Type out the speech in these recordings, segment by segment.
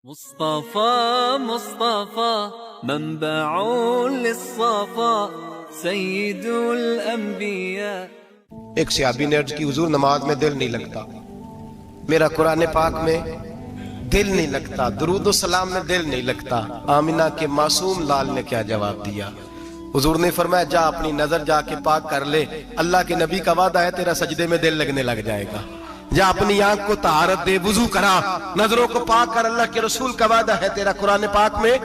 مصطفى مصطفى منبع للصفا سيد الانبیاء۔ ایک صحابی نے عرض کی حضور نماز میں دل نہیں لگتا، میرا قرآن پاک میں دل نہیں لگتا، درود و سلام میں دل نہیں لگتا۔ آمینہ کے معصوم لال نے کیا جواب دیا؟ حضور نے فرمایا جا اپنی نظر جا کے پاک کر لے، اللہ کے نبی کا وعدہ ہے تیرا سجدے میں دل لگنے لگ جائے گا۔ جا اپنی آنکھ کو طہارت دے، وضو کرا، نظروں کو پاک کر، اللہ کے رسول کا وعدہ ہے تیرا قرآن پاک میں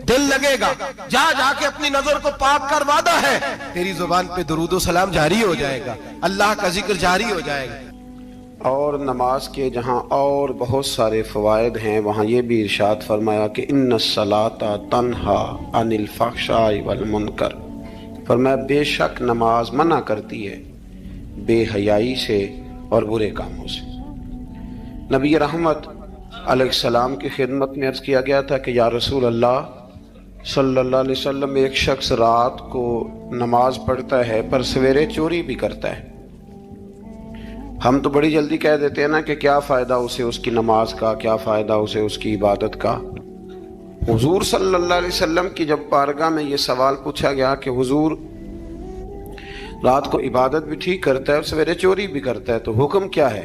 دل لگے گا۔ جا کے اپنی نظر کو پاک کر، وعدہ ہے تیری زبان پہ درود و سلام جاری ہو جائے گا، اللہ کا ذکر جاری ہو جائے گا۔ اور نماز کے جہاں اور بہت سارے فوائد ہیں وہاں یہ بھی ارشاد فرمایا کہ ان الصلاۃ تنہا عن الفحشاء والمنکر، فرمایا بے شک نماز منع کرتی ہے بے حیائی سے اور برے کاموں سے۔ نبی رحمت علیہ السلام کی خدمت میں عرض کیا گیا تھا کہ یا رسول اللہ صلی اللہ علیہ وسلم، ایک شخص رات کو نماز پڑھتا ہے پر سویرے چوری بھی کرتا ہے۔ ہم تو بڑی جلدی کہہ دیتے ہیں نا کہ کیا فائدہ اسے اس کی نماز کا، کیا فائدہ اسے اس کی عبادت کا۔ حضور صلی اللہ علیہ وسلم کی جب بارگاہ میں یہ سوال پوچھا گیا کہ حضور رات کو عبادت بھی ٹھیک کرتا ہے اور سویرے چوری بھی کرتا ہے تو حکم کیا ہے؟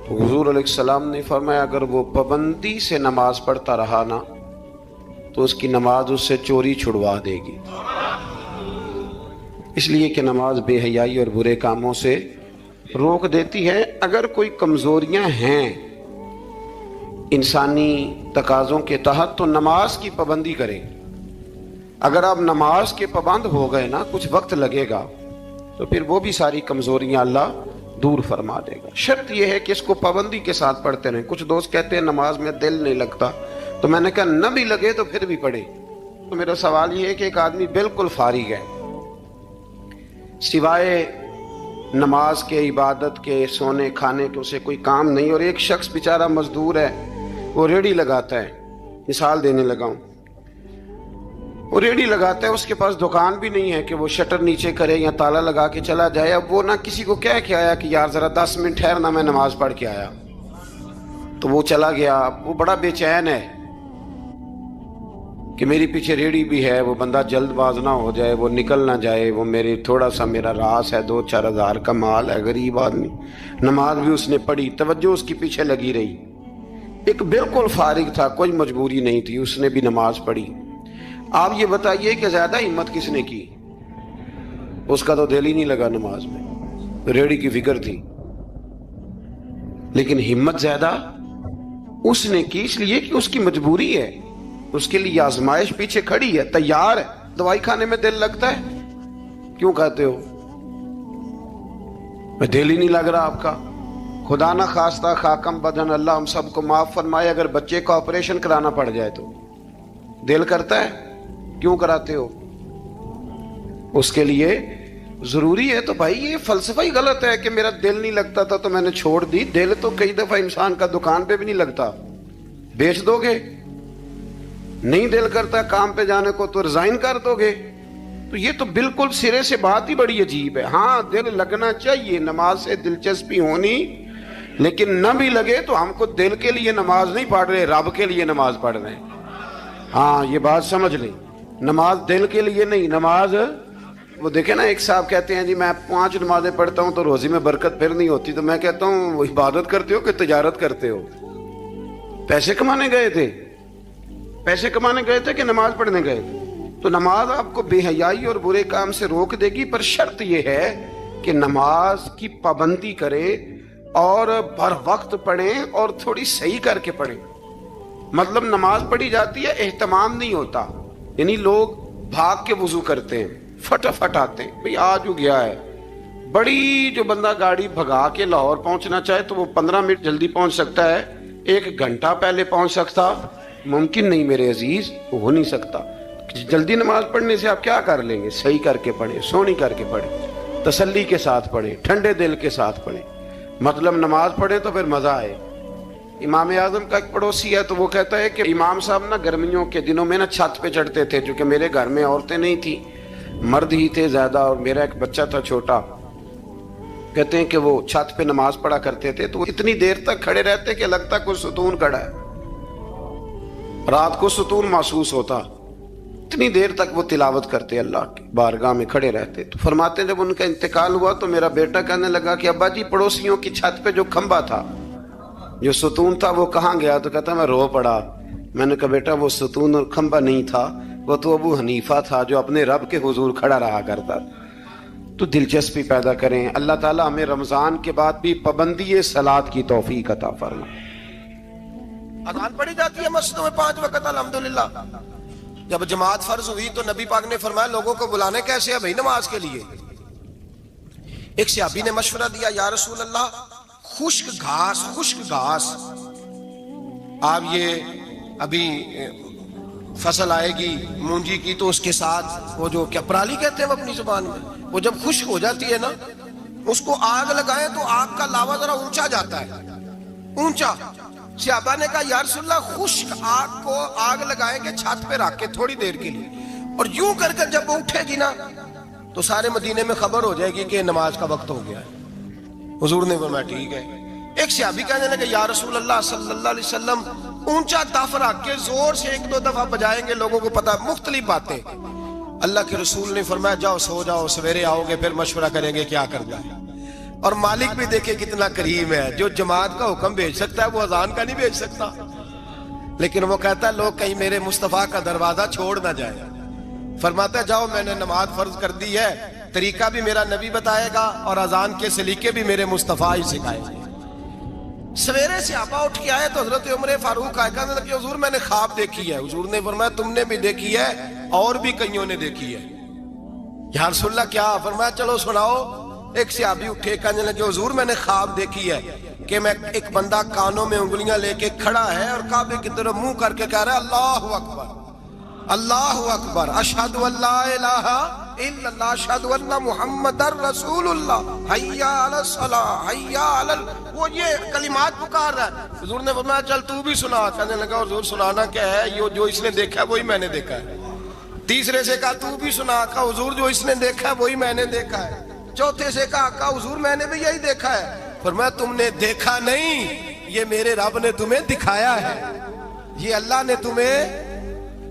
تو حضور علیہ السلام نے فرمایا اگر وہ پابندی سے نماز پڑھتا رہا نا تو اس کی نماز اس سے چوری چھڑوا دے گی، اس لیے کہ نماز بے حیائی اور برے کاموں سے روک دیتی ہے۔ اگر کوئی کمزوریاں ہیں انسانی تقاضوں کے تحت تو نماز کی پابندی کریں۔ اگر آپ نماز کے پابند ہو گئے نا، کچھ وقت لگے گا تو پھر وہ بھی ساری کمزوریاں اللہ دور فرما دے گا۔ شرط یہ ہے کہ اس کو پابندی کے ساتھ پڑھتے رہیں۔ کچھ دوست کہتے ہیں نماز میں دل نہیں لگتا، تو میں نے کہا نہ بھی لگے تو پھر بھی پڑھے۔ تو میرا سوال یہ ہے کہ ایک آدمی بالکل فارغ ہے، سوائے نماز کے، عبادت کے، سونے کھانے کے اسے کوئی کام نہیں، اور ایک شخص بیچارہ مزدور ہے، وہ ریڑھی لگاتا ہے، مثال دینے لگا ہوں، وہ ریڑھی لگاتا ہے، اس کے پاس دکان بھی نہیں ہے کہ وہ شٹر نیچے کرے یا تالا لگا کے چلا جائے۔ اب وہ نہ کسی کو کہہ کے آیا کہ یار ذرا 10 منٹ ٹھہرنا میں نماز پڑھ کے آیا، تو وہ چلا گیا۔ وہ بڑا بے چین ہے کہ میری پیچھے ریڑھی بھی ہے، وہ بندہ جلد باز نہ ہو جائے، وہ نکل نہ جائے، وہ میرے تھوڑا سا میرا راس ہے، 2-4 ہزار کا مال ہے، غریب آدمی۔ نماز بھی اس نے پڑھی، توجہ اس کی پیچھے لگی رہی۔ ایک بالکل فارغ تھا، کوئی مجبوری نہیں تھی، اس نے بھی نماز پڑھی۔ آپ یہ بتائیے کہ زیادہ ہمت کس نے کی؟ اس کا تو دل ہی نہیں لگا نماز میں، ریڑھی کی فکر تھی، لیکن ہمت زیادہ اس نے کی، اس لیے کہ اس کی مجبوری ہے، اس کے لیے آزمائش پیچھے کھڑی ہے، تیار ہے۔ دوائی کھانے میں دل لگتا ہے؟ کیوں کہتے ہو میں دل ہی نہیں لگ رہا آپ کا؟ خدا نہ خواستہ خاکم بدن، اللہ ہم سب کو معاف فرمائے، اگر بچے کا آپریشن کرانا پڑ جائے تو دل کرتا ہے؟ کیوں کراتے ہو؟ اس کے لیے ضروری ہے۔ تو بھائی یہ فلسفہ ہی غلط ہے کہ میرا دل نہیں لگتا تھا تو میں نے چھوڑ دی۔ دل تو کئی دفعہ انسان کا دکان پہ بھی نہیں لگتا، بیچ دو گے۔ نہیں دل کرتا کام پہ جانے کو تو ریزائن کر دو گے۔ تو یہ تو بالکل سرے سے بات ہی بڑی عجیب ہے۔ ہاں دل لگنا چاہیے، نماز سے دلچسپی ہونی، لیکن نہ بھی لگے تو ہم کو دل کے لیے نماز نہیں پڑھ رہے، رب کے لیے نماز پڑھ رہے ہیں۔ ہاں یہ بات سمجھ لیں، نماز دل کے لیے نہیں، نماز وہ دیکھیں نا، ایک صاحب کہتے ہیں جی میں 5 نمازیں پڑھتا ہوں تو روزی میں برکت پھر نہیں ہوتی، تو میں کہتا ہوں وہ عبادت کرتے ہو کہ تجارت کرتے ہو؟ پیسے کمانے گئے تھے، پیسے کمانے گئے تھے کہ نماز پڑھنے گئے تھے؟ تو نماز آپ کو بے حیائی اور برے کام سے روک دے گی، پر شرط یہ ہے کہ نماز کی پابندی کرے اور بر وقت پڑھیں اور تھوڑی صحیح کر کے پڑھیں۔ مطلب نماز پڑھی جاتی ہے، اہتمام نہیں ہوتا، یعنی لوگ بھاگ کے وضو کرتے ہیں، فٹافٹ آتے ہیں، بھئی آج ہو گیا ہے۔ بڑی جو بندہ گاڑی بھگا کے لاہور پہنچنا چاہے تو وہ 15 منٹ جلدی پہنچ سکتا ہے، 1 گھنٹہ پہلے پہنچ سکتا ممکن نہیں میرے عزیز، ہو نہیں سکتا۔ جلدی نماز پڑھنے سے آپ کیا کر لیں گے؟ صحیح کر کے پڑھیں، سونی کر کے پڑھیں، تسلی کے ساتھ پڑھیں، ٹھنڈے دل کے ساتھ پڑھیں۔ مطلب نماز پڑھیں تو پھر مزہ آئے۔ امام اعظم کا ایک پڑوسی ہے تو وہ کہتا ہے کہ امام صاحب نا گرمیوں کے دنوں میں نا چھت پہ چڑھتے تھے، چونکہ میرے گھر میں عورتیں نہیں تھیں، مرد ہی تھے زیادہ، اور میرا ایک بچہ تھا چھوٹا۔ کہتے ہیں کہ وہ چھت پہ نماز پڑھا کرتے تھے تو وہ اتنی دیر تک کھڑے رہتے کہ لگتا کوئی ستون کھڑا ہے۔ رات کو ستون محسوس ہوتا، اتنی دیر تک وہ تلاوت کرتے، اللہ کی بارگاہ میں کھڑے رہتے. تو فرماتے ہیں جب ان کا انتقال ہوا تو میرا بیٹا کہنے لگا کہ ابا جی پڑوسیوں کی چھت پہ جو کھمبا تھا، جو ستون تھا، وہ کہاں گیا؟ تو کہتا میں رو پڑا. میں نے کہا بیٹا وہ ستون اور کھمبا نہیں تھا، وہ تو ابو حنیفہ تھا جو اپنے رب کے حضور کھڑا رہا کرتا. تو دلچسپی پیدا کریں. اللہ تعالیٰ ہمیں رمضان کے بعد بھی پابندی صلاۃ کی توفیق عطا فرمائے. اذان پڑھی جاتی ہے مسجدوں میں 5 وقت الحمدللہ. جب جماعت فرض ہوئی تو نبی پاک نے فرمایا لوگوں کو بلانے کیسے ہے بھائی نماز کے لیے. ایک صحابی نے مشورہ دیا، یا رسول اللہ خشک گھاس آپ یہ ابھی فصل آئے گی مونجی کی تو اس کے ساتھ وہ جو کیا پرالی کہتے ہیں اپنی زبان میں، وہ جب خشک ہو جاتی ہے نا اس کو آگ لگائیں تو آگ کا لاوا ذرا اونچا جاتا ہے، اونچا. صحابہ نے کہا یا رسول اللہ خشک آگ کو آگ لگائیں گے چھت پہ رکھ کے تھوڑی دیر کے لیے، اور یوں کر کر جب وہ اٹھے گی نا تو سارے مدینے میں خبر ہو جائے گی کہ نماز کا وقت ہو گیا ہے. حضور نے فرمایا ٹھیک ہے. ایک صحابی کہنے لگے یا رسول اللہ صلی اللہ علیہ وسلم اونچا دف رکھ کے زور سے 1-2 دفعہ بجائیں گے لوگوں کو پتا، مختلف باتیں. اللہ کے رسول نے فرمایا جاؤ سو جاؤ، سویرے آؤ گے پھر مشورہ کریں گے کیا کرنا ہے. اور مالک بھی دیکھے کتنا کریم ہے، جو جماعت کا حکم بھیج سکتا ہے وہ اذان کا نہیں بھیج سکتا. لیکن وہ کہتا ہے لوگ کہیں میرے مصطفیٰ کا دروازہ چھوڑ نہ جائے. فرماتا ہے جاؤ میں نے نماز فرض کر دی ہے، طریقہ بھی میرا نبی بتائے گا اور اذان کے سلیقے بھی میرے مصطفیٰ ہی سکھائے گا. سویرے صحابہ اٹھ کے آئے تو حضرت عمر فاروق آئے کہنے لگے حضور میں نے خواب دیکھی ہے. حضور نے فرمایا تم نے بھی دیکھی ہے اور بھی کئیوں نے دیکھی ہے. یا رسول اللہ کیا؟ فرمایا چلو سناؤ. ایک صحابی اٹھے کہنے لگے حضور میں نے خواب دیکھی ہے کہ میں ایک بندہ کانوں میں انگلیاں لے کے کھڑا ہے اور کعبے کی طرف منہ کر کے کہہ رہا ہے اللہ اکبر اللہ اکبر اشہد ان لا الہ الا اللہ اشہد ان محمد رسول اللہ حی علی الصلاۃ حی علی وہ یہ کلمات پکار رہا ہے. حضور نے فرمایا چل تو بھی سنا. کہنے لگا حضور سنانا کیا ہے؟ یہ جو اس نے دیکھا ہے وہی میں نے دیکھا ہے. تیسرے سے کہا تو بھی سنا. کہا حضور جو اس نے دیکھا ہے وہی میں نے دیکھا ہے. چوتھے سے کہا حضور میں نے بھی یہی دیکھا ہے. فرمایا تم نے دیکھا نہیں، یہ میرے رب نے تمہیں دکھایا ہے، یہ اللہ نے تمہیں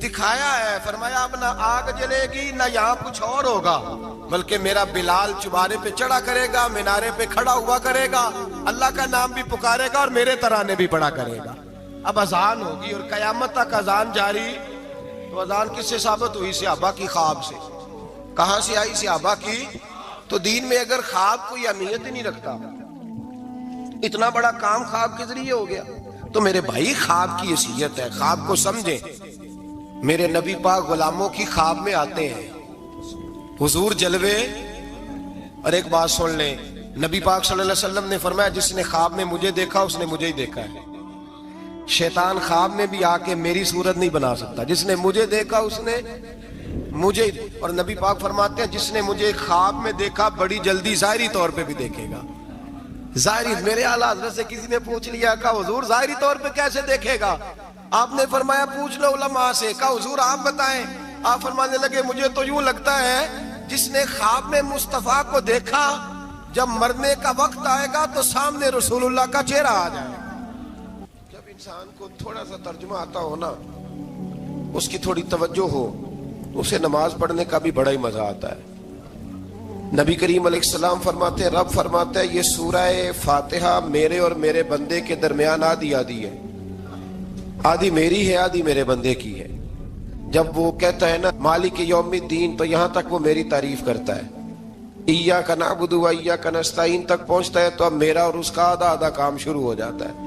دکھایا ہے. فرمایا اب نہ آگ جلے گی نہ یہاں کچھ اور ہوگا، بلکہ میرا بلال چبارے پہ چڑھا کرے گا، مینارے پہ کھڑا ہوا کرے گا، اللہ کا نام بھی پکارے گا اور میرے ترانے بھی پڑھا کرے گا. اب اذان ہوگی اور قیامت تک اذان جاری. تو اذان کس سے ثابت ہوئی؟ صحابہ کی خواب سے. کہاں سے آئی؟ صحابہ کی. تو دین میں اگر خواب کوئی اہمیت ہی نہیں رکھتا، اتنا بڑا کام خواب کے ذریعے ہو گیا، تو میرے بھائی خواب کی حیثیت ہے، خواب کو سمجھیں. میرے نبی پاک غلاموں کی خواب میں آتے ہیں، حضور جلوے. اور ایک بات سن لیں، نبی پاک صلی اللہ علیہ وسلم نے فرمایا جس نے خواب میں مجھے دیکھا اس نے مجھے ہی دیکھا ہے. شیطان خواب میں بھی آ کے میری صورت نہیں بنا سکتا. جس نے مجھے دیکھا اس نے مجھے. اور نبی پاک فرماتے ہیں جس نے مجھے خواب میں دیکھا بڑی جلدی ظاہری طور پہ بھی دیکھے گا. ظاہری. میرے اعلیٰ حضرت سے کسی نے پوچھ لیا کہا حضور ظاہری طور پہ کیسے دیکھے گا؟ آپ نے فرمایا پوچھ لو علماء سے. کہا حضور آپ بتائیں. آپ فرمانے لگے مجھے تو یوں لگتا ہے جس نے خواب میں مصطفیٰ کو دیکھا جب مرنے کا وقت آئے گا تو سامنے رسول اللہ کا چہرہ آ جائے. جب انسان کو تھوڑا سا ترجمہ آتا ہو نا، اس کی تھوڑی توجہ ہو، اسے نماز پڑھنے کا بھی بڑا ہی مزہ آتا ہے. نبی کریم علیہ السلام فرماتے ہیں، رب فرماتا ہے یہ سورہ فاتحہ میرے اور میرے بندے کے درمیان آدھی آدھی ہے، آدھی میری ہے آدھی میرے بندے کی ہے. جب وہ کہتا ہے نا مالک یوم الدین تو یہاں تک وہ میری تعریف کرتا ہے. ایاک نعبد و ایاک نستعین تک پہنچتا ہے تو اب میرا اور اس کا آدھا آدھا کام شروع ہو جاتا ہے.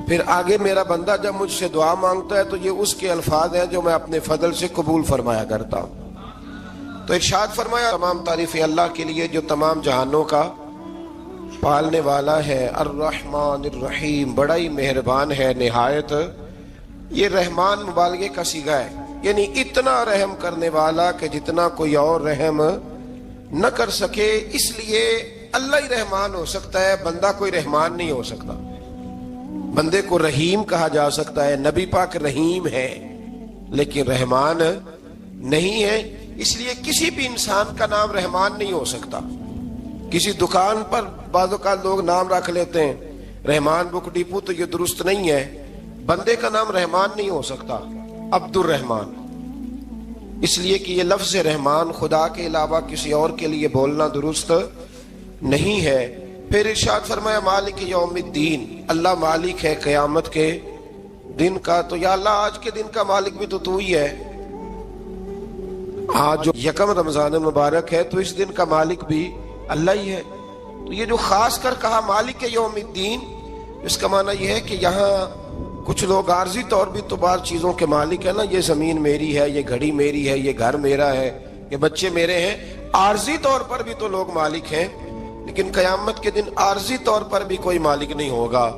پھر آگے میرا بندہ جب مجھ سے دعا مانگتا ہے تو یہ اس کے الفاظ ہیں جو میں اپنے فضل سے قبول فرمایا کرتا ہوں. تو ارشاد فرمایا تمام تعریفیں اللہ کے لیے جو تمام جہانوں کا پالنے والا ہے. الرحمن الرحیم، بڑا ہی مہربان ہے نہایت. یہ رحمان مبالغے کا صیغہ ہے، یعنی اتنا رحم کرنے والا کہ جتنا کوئی اور رحم نہ کر سکے. اس لیے اللہ ہی رحمان ہو سکتا ہے، بندہ کوئی رحمان نہیں ہو سکتا. بندے کو رحیم کہا جا سکتا ہے، نبی پاک رحیم ہے لیکن رحمان نہیں ہے. اس لیے کسی بھی انسان کا نام رحمان نہیں ہو سکتا. کسی دکان پر بعض اوقات لوگ نام رکھ لیتے ہیں رحمان بک ڈپو، تو یہ درست نہیں ہے. بندے کا نام رحمان نہیں ہو سکتا، عبدالرحمان، اس لیے کہ یہ لفظ رحمان خدا کے علاوہ کسی اور کے لیے بولنا درست نہیں ہے۔ پھر ارشاد فرمایا مالک یوم الدین، اللہ مالک ہے قیامت کے دن کا۔ تو یا اللہ آج کے دن کا مالک بھی تو ہی ہے، آج جو یکم رمضان مبارک ہے تو اس دن کا مالک بھی اللہ ہی ہے۔ تو یہ جو خاص کر کہا مالک یوم الدین، اس کا معنی یہ ہے کہ یہاں کچھ لوگ عارضی طور بھی تو بعض چیزوں کے مالک ہیں نا، یہ زمین میری ہے، یہ گھڑی میری ہے، یہ گھر میرا ہے، یہ بچے میرے ہیں، عارضی طور پر بھی تو لوگ مالک ہیں۔ لیکن قیامت کے دن عارضی طور پر بھی کوئی مالک نہیں ہوگا،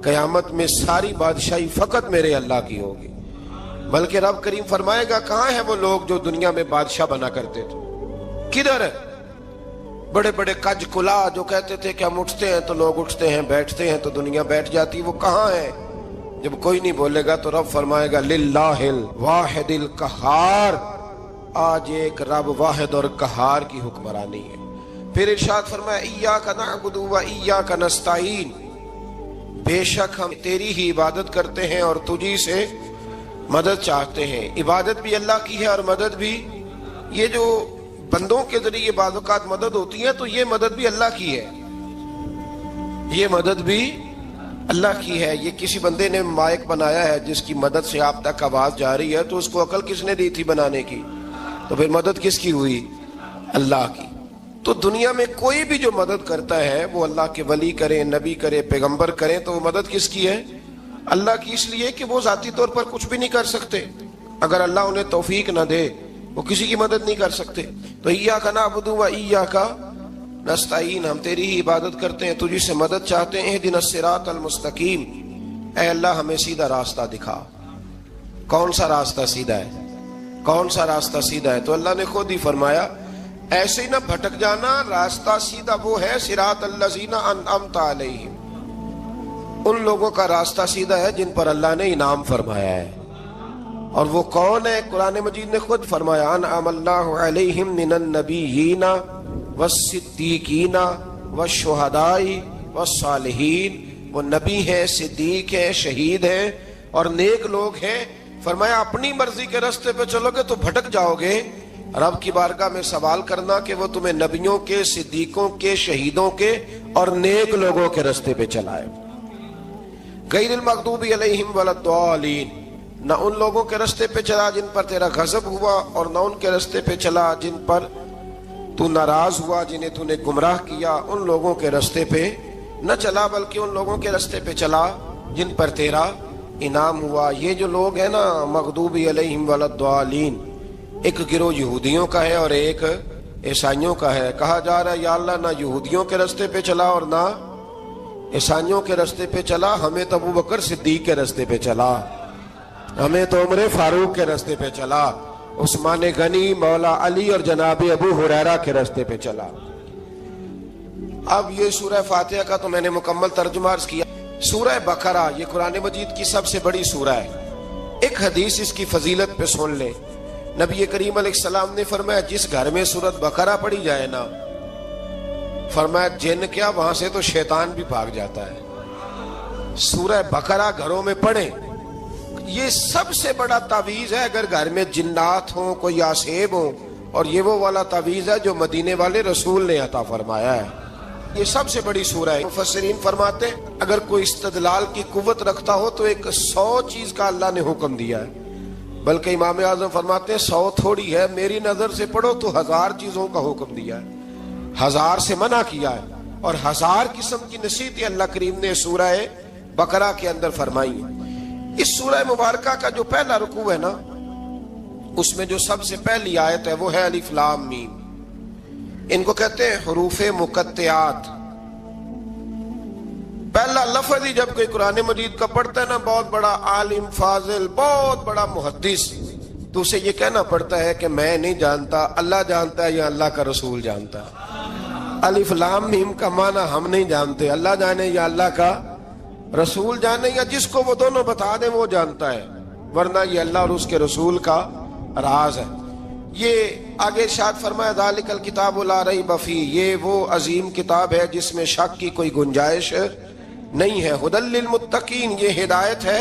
قیامت میں ساری بادشاہی فقط میرے اللہ کی ہوگی۔ بلکہ رب کریم فرمائے گا کہاں ہیں وہ لوگ جو دنیا میں بادشاہ بنا کرتے تھے، کدھر ہے؟ بڑے بڑے کج کلا جو کہتے تھے کہ ہم اٹھتے ہیں تو لوگ اٹھتے ہیں، بیٹھتے ہیں تو دنیا بیٹھ جاتی، وہ کہاں ہے؟ جب کوئی نہیں بولے گا تو رب فرمائے گا للہ الواحد القہار، آج ایک رب واحد اور قہار کی حکمرانی ہے۔ پھر ارشاد فرمایا ایاک نعبد و ایاک نستعین، بے شک ہم تیری ہی عبادت کرتے ہیں اور تجھی سے مدد چاہتے ہیں۔ عبادت بھی اللہ کی ہے اور مدد بھی، یہ جو بندوں کے ذریعے بعض اوقات مدد ہوتی ہے تو یہ مدد بھی اللہ کی ہے، یہ مدد بھی اللہ کی ہے۔ یہ کسی بندے نے مائک بنایا ہے جس کی مدد سے آپ تک آواز جا رہی ہے، تو اس کو عقل کس نے دی تھی بنانے کی؟ تو پھر مدد کس کی ہوئی؟ اللہ کی۔ تو دنیا میں کوئی بھی جو مدد کرتا ہے وہ اللہ کے ولی کریں، نبی کرے، پیغمبر کریں، تو وہ مدد کس کی ہے؟ اللہ کی، اس لیے کہ وہ ذاتی طور پر کچھ بھی نہیں کر سکتے، اگر اللہ انہیں توفیق نہ دے وہ کسی کی مدد نہیں کر سکتے۔ تو ایاک نعبد و ایاک نستعین، ہم تیری ہی عبادت کرتے ہیں، تجھی سے مدد چاہتے ہیں۔ اہدنا الصراط المستقیم، اے اللہ ہمیں سیدھا راستہ دکھا۔ کون سا راستہ سیدھا ہے؟ کون سا راستہ سیدھا ہے؟ تو اللہ نے خود ہی فرمایا ایسے ہی نہ بھٹک جانا، راستہ سیدھا وہ ہے صراط الذین انعمت علیہم، ان لوگوں کا راستہ سیدھا ہے جن پر اللہ نے انعام فرمایا ہے۔ اور وہ کون ہے؟ قرآن مجید نے خود فرمایا انعم اللہ علیہم من النبیین والصدیقین والشہداء والصالحین، وہ نبی ہیں، صدیق ہیں، شہید ہیں اور نیک لوگ ہیں۔ فرمایا اپنی مرضی کے راستے پہ چلو گے تو بھٹک جاؤ گے، رب کی بارگاہ میں سوال کرنا کہ وہ تمہیں نبیوں کے، صدیقوں کے، شہیدوں کے اور نیک لوگوں کے راستے پہ چلائے۔ غیر المغضوب علیہم ولا الضالین، نہ ان لوگوں کے راستے پہ چلا جن پر تیرا غضب ہوا، اور نہ ان کے راستے پہ چلا جن پر تو ناراض ہوا، جنہیں تو نے گمراہ کیا، ان لوگوں کے راستے پہ نہ چلا، بلکہ ان لوگوں کے راستے پہ چلا جن پر تیرا انعام ہوا۔ یہ جو لوگ ہیں نا مغضوب علیہم ولا الضالین، ایک گروہ یہودیوں کا ہے اور ایک عیسائیوں کا ہے۔ کہا جا رہا ہے یا اللہ نہ یہودیوں کے راستے پہ چلا اور نہ عیسائیوں کے راستے پہ چلا، ہمیں تو ابو بکر صدیق کے راستے پہ چلا، ہمیں تو عمر فاروق کے راستے پہ چلا، عثمان غنی، مولا علی اور جناب ابو ہریرہ کے راستے پہ چلا۔ اب یہ سورہ فاتحہ کا تو میں نے مکمل ترجمہ عرض کیا۔ سورہ بقرہ یہ قرآن مجید کی سب سے بڑی سورہ ہے۔ ایک حدیث اس کی فضیلت پہ سن لیں، نبی کریم علیہ السلام نے فرمایا جس گھر میں سورۃ بقرہ پڑھی جائے نا، فرمایا جن کیا وہاں سے تو شیطان بھی بھاگ جاتا ہے۔ سورہ بقرہ گھروں میں پڑھیں، یہ سب سے بڑا تعویذ ہے۔ اگر گھر میں جنات ہوں، کوئی آسیب ہوں، اور یہ وہ والا تعویذ ہے جو مدینے والے رسول نے عطا فرمایا ہے۔ یہ سب سے بڑی سورہ ہے۔ مفسرین فرماتے ہیں اگر کوئی استدلال کی قوت رکھتا ہو تو ایک 100 چیز کا اللہ نے حکم دیا ہے، بلکہ امام اعظم فرماتے ہیں 100 تھوڑی ہے، میری نظر سے پڑھو تو 1000 چیزوں کا حکم دیا ہے، 1000 سے منع کیا ہے، اور 1000 قسم کی نصیحتیں اللہ کریم نے سورہ بقرہ کے اندر فرمائی ہیں۔ اس سورہ مبارکہ کا جو پہلا رکوع ہے نا، اس میں جو سب سے پہلی آیت ہے وہ ہے الف لام میم، ان کو کہتے ہیں حروف مقطعات۔ پہلا لفظ ہی جب کوئی قرآن مجید کا پڑھتا ہے نا، بہت بڑا عالم فاضل، بہت بڑا محدث، تو اسے یہ کہنا پڑتا ہے کہ میں نہیں جانتا، اللہ جانتا ہے یا اللہ کا رسول جانتا ہے۔ الف لام میم کا معنی ہم نہیں جانتے، اللہ جانے یا اللہ کا رسول جانے، یا جس کو وہ دونوں بتا دیں وہ جانتا ہے، ورنہ یہ اللہ اور اس کے رسول کا راز ہے۔ یہ آگے ارشاد فرمایا ذالک الکتاب لا ریب فیہ، یہ وہ عظیم کتاب ہے جس میں شک کی کوئی گنجائش نہیں ہے۔ ھدی للمتقین، یہ ہدایت ہے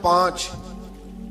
5,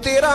13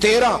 13।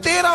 13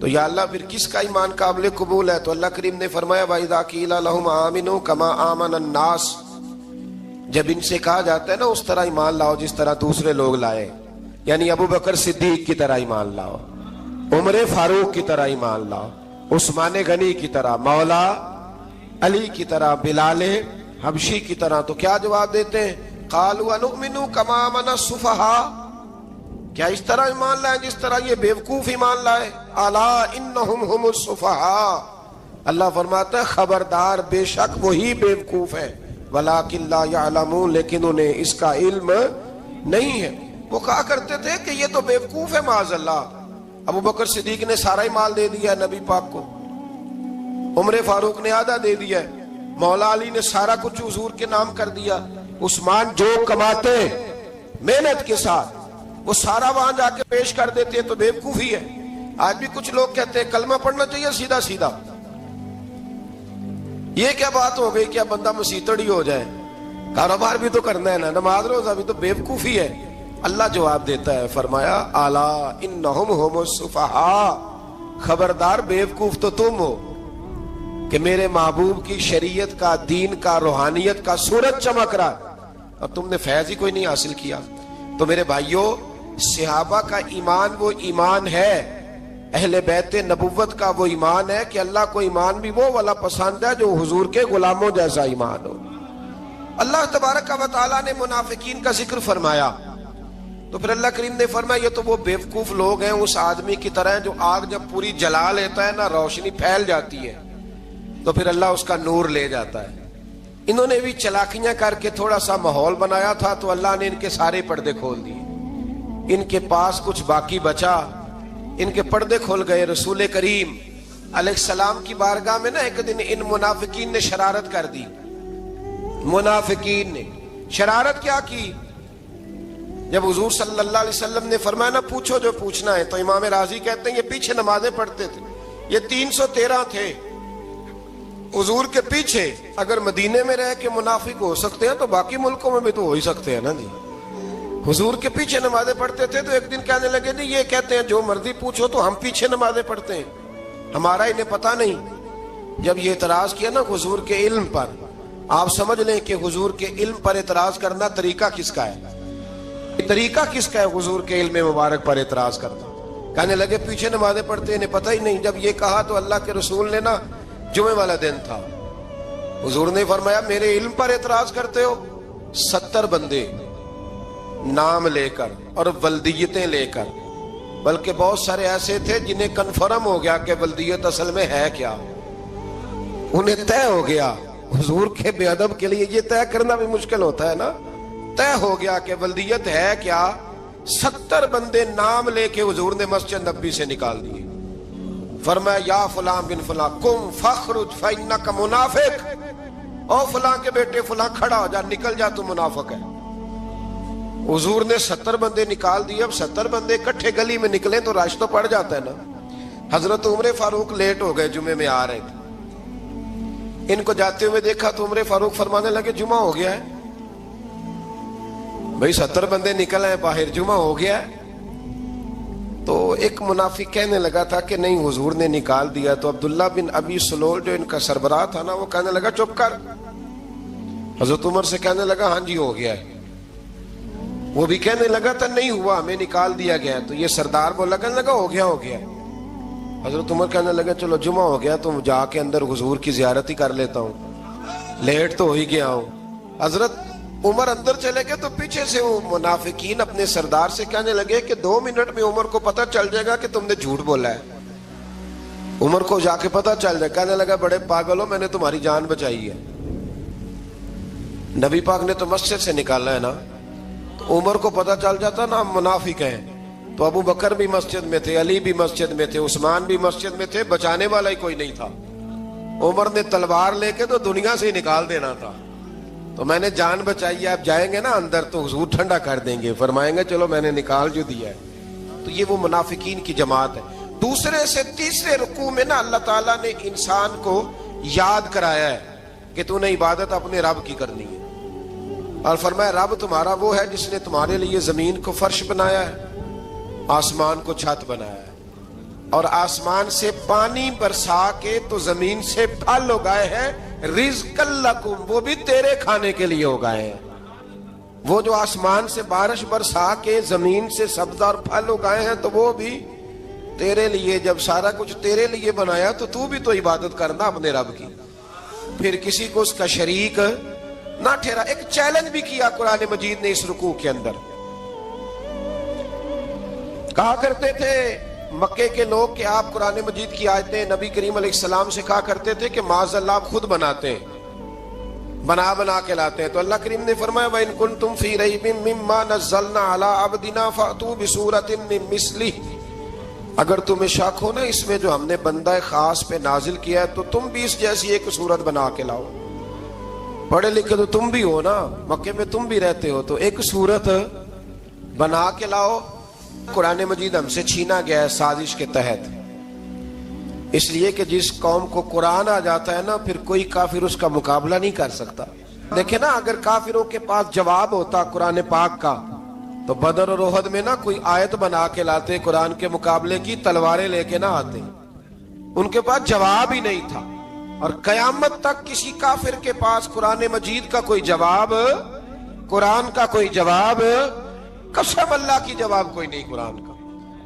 تو یا اللہ پھر کس کا ایمان قابل قبول ہے؟ تو اللہ کریم نے فرمایا وَإِذَا قِيلَ لَهُمْ آمِنُوا كَمَا آمَنَ النَّاسُ، جب ان سے کہا جاتا ہے نا اس طرح ایمان لاؤ جس طرح دوسرے لوگ لائے، یعنی ابو بکر صدیق کی طرح ایمان لاؤ، عمر فاروق کی طرح ایمان لاؤ، عثمان غنی کی طرح، مولا علی کی طرح، بلال حبشی کی طرح، تو کیا جواب دیتے ہیں؟ قالوا انؤمن كما آمن السفهاء، کیا اس طرح ایمان لائے جس طرح یہ بیوقوف ایمان لائے؟ الا انہم هم السفهاء، اللہ فرماتا ہے خبردار بے شک وہی بیوقوف ہے، ولکن لا يعلمون، لیکن انہیں اس کا علم نہیں ہے۔ وہ کہا کرتے تھے کہ یہ تو بیوقوف ہے معاذ اللہ۔ ابو بکر صدیق نے سارا ہی مال دے دیا نبی پاک کو، عمر فاروق نے آدھا دے دیا، مولا علی نے سارا کچھ حضور کے نام کر دیا، عثمان جو کماتے محنت کے ساتھ وہ سارا وہاں جا کے پیش کر دیتے ہیں، تو بیوقوفی ہے۔ آج بھی کچھ لوگ کہتے ہیں کلمہ پڑھنا چاہیے سیدھا سیدھا، یہ کیا بات ہو گئی؟ کیا بندہ مسیتڑی ہو جائے؟ کاروبار بھی تو کرنا ہے نا، نماز روزہ بھی تو بیوقوفی ہے۔ اللہ جواب دیتا ہے، فرمایا الا انہم هم السفہاء، خبردار بیوقوف تو تم ہو کہ میرے محبوب کی شریعت کا، دین کا، روحانیت کا سورج چمک رہا اور تم نے فیض ہی کوئی نہیں حاصل کیا۔ تو میرے بھائیوں، صحابہ کا ایمان وہ ایمان ہے، اہل بیت نبوت کا وہ ایمان ہے کہ اللہ کو ایمان بھی وہ والا پسند ہے جو حضور کے غلاموں جیسا ایمان ہو۔ اللہ تبارک و تعالیٰ نے منافقین کا ذکر فرمایا، تو پھر اللہ کریم نے فرمایا یہ تو وہ بیوقوف لوگ ہیں اس آدمی کی طرح جو آگ جب پوری جلا لیتا ہے نا روشنی پھیل جاتی ہے تو پھر اللہ اس کا نور لے جاتا ہے۔ انہوں نے بھی چلاکیاں کر کے تھوڑا سا ماحول بنایا تھا تو اللہ نے ان کے سارے پردے کھول دیے، ان کے پاس کچھ باقی بچا، ان کے پردے کھول گئے۔ رسول کریم علیہ السلام کی بارگاہ میں نا ایک دن ان منافقین نے شرارت کر دی۔ منافقین نے شرارت کیا کی؟ جب حضور صلی اللہ علیہ وسلم نے فرمایا نا پوچھو جو پوچھنا ہے، تو امام راضی کہتے ہیں یہ پیچھے نمازیں پڑھتے تھے، یہ 313 تھے حضور کے پیچھے۔ اگر مدینے میں رہ کے منافق ہو سکتے ہیں تو باقی ملکوں میں بھی تو ہو ہی سکتے ہیں نا جی۔ حضور کے پیچھے نمازیں پڑھتے تھے، تو ایک دن کہنے لگے جی یہ کہتے ہیں جو مرضی پوچھو تو ہم پیچھے نمازیں پڑھتے ہیں، ہمارا انہیں پتہ نہیں۔ جب یہ اعتراض کیا نا حضور کے علم پر، آپ سمجھ لیں کہ حضور کے علم پر اعتراض کرنا طریقہ کس کا ہے؟ طریقہ کس کا ہے حضور کے علم مبارک پر اعتراض کرنا؟ کہنے لگے پیچھے نمازیں پڑھتے انہیں پتہ ہی نہیں۔ جب یہ کہا تو اللہ کے رسول نے نا، جمعے والا دن تھا، حضور نے فرمایا میرے علم پر اعتراض کرتے ہو؟ 70 بندے نام لے کر اور ولدیتیں لے کر، بلکہ بہت سارے ایسے تھے جنہیں کنفرم ہو گیا کہ ولدیت اصل میں ہے کیا، انہیں طے ہو گیا۔ حضور کے بے ادب کے لیے یہ طے کرنا بھی مشکل ہوتا ہے نا، طے ہو گیا کہ ولدیت ہے کیا۔ 70 بندے نام لے کے حضور نے مسجد نبوی سے نکال دیے، فرمایا یا فلاں بن فلاں قم فخرج فإنک منافق، او فلاں کے بیٹے فلاں کھڑا ہو جا، نکل جا، تو منافق ہے۔ حضور نے 70 بندے نکال دیے۔ اب 70 بندے اکٹھے گلی میں نکلیں تو رش تو پڑ جاتا ہے نا۔ حضرت عمر فاروق لیٹ ہو گئے، جمعے میں آ رہے تھے، ان کو جاتے ہوئے دیکھا تو عمر فاروق فرمانے لگے جمعہ ہو گیا ہے بھئی، 70 بندے نکل آئے باہر، جمعہ ہو گیا ہے۔ تو ایک منافق کہنے لگا تھا کہ نہیں حضور نے نکال دیا، تو عبداللہ بن ابی سلول جو ان کا سربراہ تھا نا وہ کہنے لگا چپ کر۔ حضرت عمر سے کہنے لگا ہاں جی ہو گیا ہے۔ وہ بھی کہنے لگا تھا نہیں ہوا، ہمیں نکال دیا گیا ہے۔ تو یہ سردار بولا، کہنے لگا ہو گیا ہو گیا۔ حضرت عمر کہنے لگا چلو جمعہ ہو گیا تو جا کے اندر حضور کی زیارت ہی کر لیتا ہوں، لیٹ تو ہو ہی گیا ہوں۔ حضرت عمر اندر چلے گئے تو پیچھے سے وہ منافقین اپنے سردار سے کہنے لگے کہ 2 منٹ میں عمر کو پتہ چل جائے گا کہ تم نے جھوٹ بولا ہے۔ عمر کو جا کے پتہ چل جائے، کہنے لگا بڑے پاگل ہو، میں نے تمہاری جان بچائی ہے، نبی پاک نے تو مسجد سے نکالا ہے نا۔ تو عمر کو پتہ چل جاتا نا ہم منافق ہیں، تو ابو بکر بھی مسجد میں تھے، علی بھی مسجد میں تھے، عثمان بھی مسجد میں تھے، بچانے والا ہی کوئی نہیں تھا۔ عمر نے تلوار لے کے تو دنیا سے ہی نکال دینا تھا، تو میں نے جان بچائی ہے، آپ جائیں گے نا اندر تو حضور ٹھنڈا کر دیں گے، فرمائیں گے چلو میں نے نکال جو دیا ہے۔ تو یہ وہ منافقین کی جماعت ہے۔ دوسرے سے تیسرے رکوع میں نا اللہ تعالیٰ نے انسان کو یاد کرایا ہے کہ تو نے عبادت اپنے رب کی کرنی ہے، اور فرمایا رب تمہارا وہ ہے جس نے تمہارے لیے زمین کو فرش بنایا ہے، آسمان کو چھت بنایا ہے، اور آسمان سے پانی برسا کے تو زمین سے پھل اگائے ہیں، رزقا لکم، وہ بھی تیرے کھانے کے لیے اگائے ہیں۔ وہ جو آسمان سے بارش برسا کے زمین سے سبز اور پھل اگائے ہیں تو وہ بھی تیرے لیے۔ جب سارا کچھ تیرے لیے بنایا تو بھی تو عبادت کرنا اپنے رب کی، پھر کسی کو اس کا شریک نہ ٹھہرا۔ ایک چیلنج بھی کیا قرآن مجید نے اس رکوع کے اندر۔ کہا کرتے تھے مکے کے لوگ کہ آپ قرآن مجید کی آیتیں نبی کریم علیہ السلام سے کہا کرتے تھے کہ معاذ اللہ آپ خود بناتے ہیں، بنا کے لاتے ہیں۔ تو اللہ کریم نے فرمایا وَإِن كُنتُمْ فِي رَيْبٍ مِّمَّا نَزَّلْنَا عَلَىٰ عَبْدِنَا فَأْتُوا بِسُورَةٍ مِّن مِّثْلِهِ، اگر تمہیں شک ہو نا اس میں جو ہم نے بندہ خاص پہ نازل کیا ہے تو تم بھی اس جیسی ایک صورت بنا کے لاؤ۔ پڑھے لکھے تو تم بھی ہو نا، مکے میں تم بھی رہتے ہو، تو ایک صورت بنا کے لاؤ۔ قرآن مجید ہم سے چھینا گیا ہے سازش کے تحت، اس لیے کہ جس قوم کو قرآن آ جاتا ہے نا پھر کوئی کافر اس کا مقابلہ نہیں کر سکتا۔ دیکھیں نا، اگر کافروں کے پاس جواب ہوتا قرآن پاک کا تو بدر اور احد میں نا کوئی آیت بنا کے لاتے، قرآن کے مقابلے کی تلواریں لے کے نہ آتے، ان کے پاس جواب ہی نہیں تھا۔ اور قیامت تک کسی کافر کے پاس قرآن مجید کا کوئی جواب، قرآن کا کوئی جواب، قسم اللہ کی جواب کوئی نہیں قرآن کا،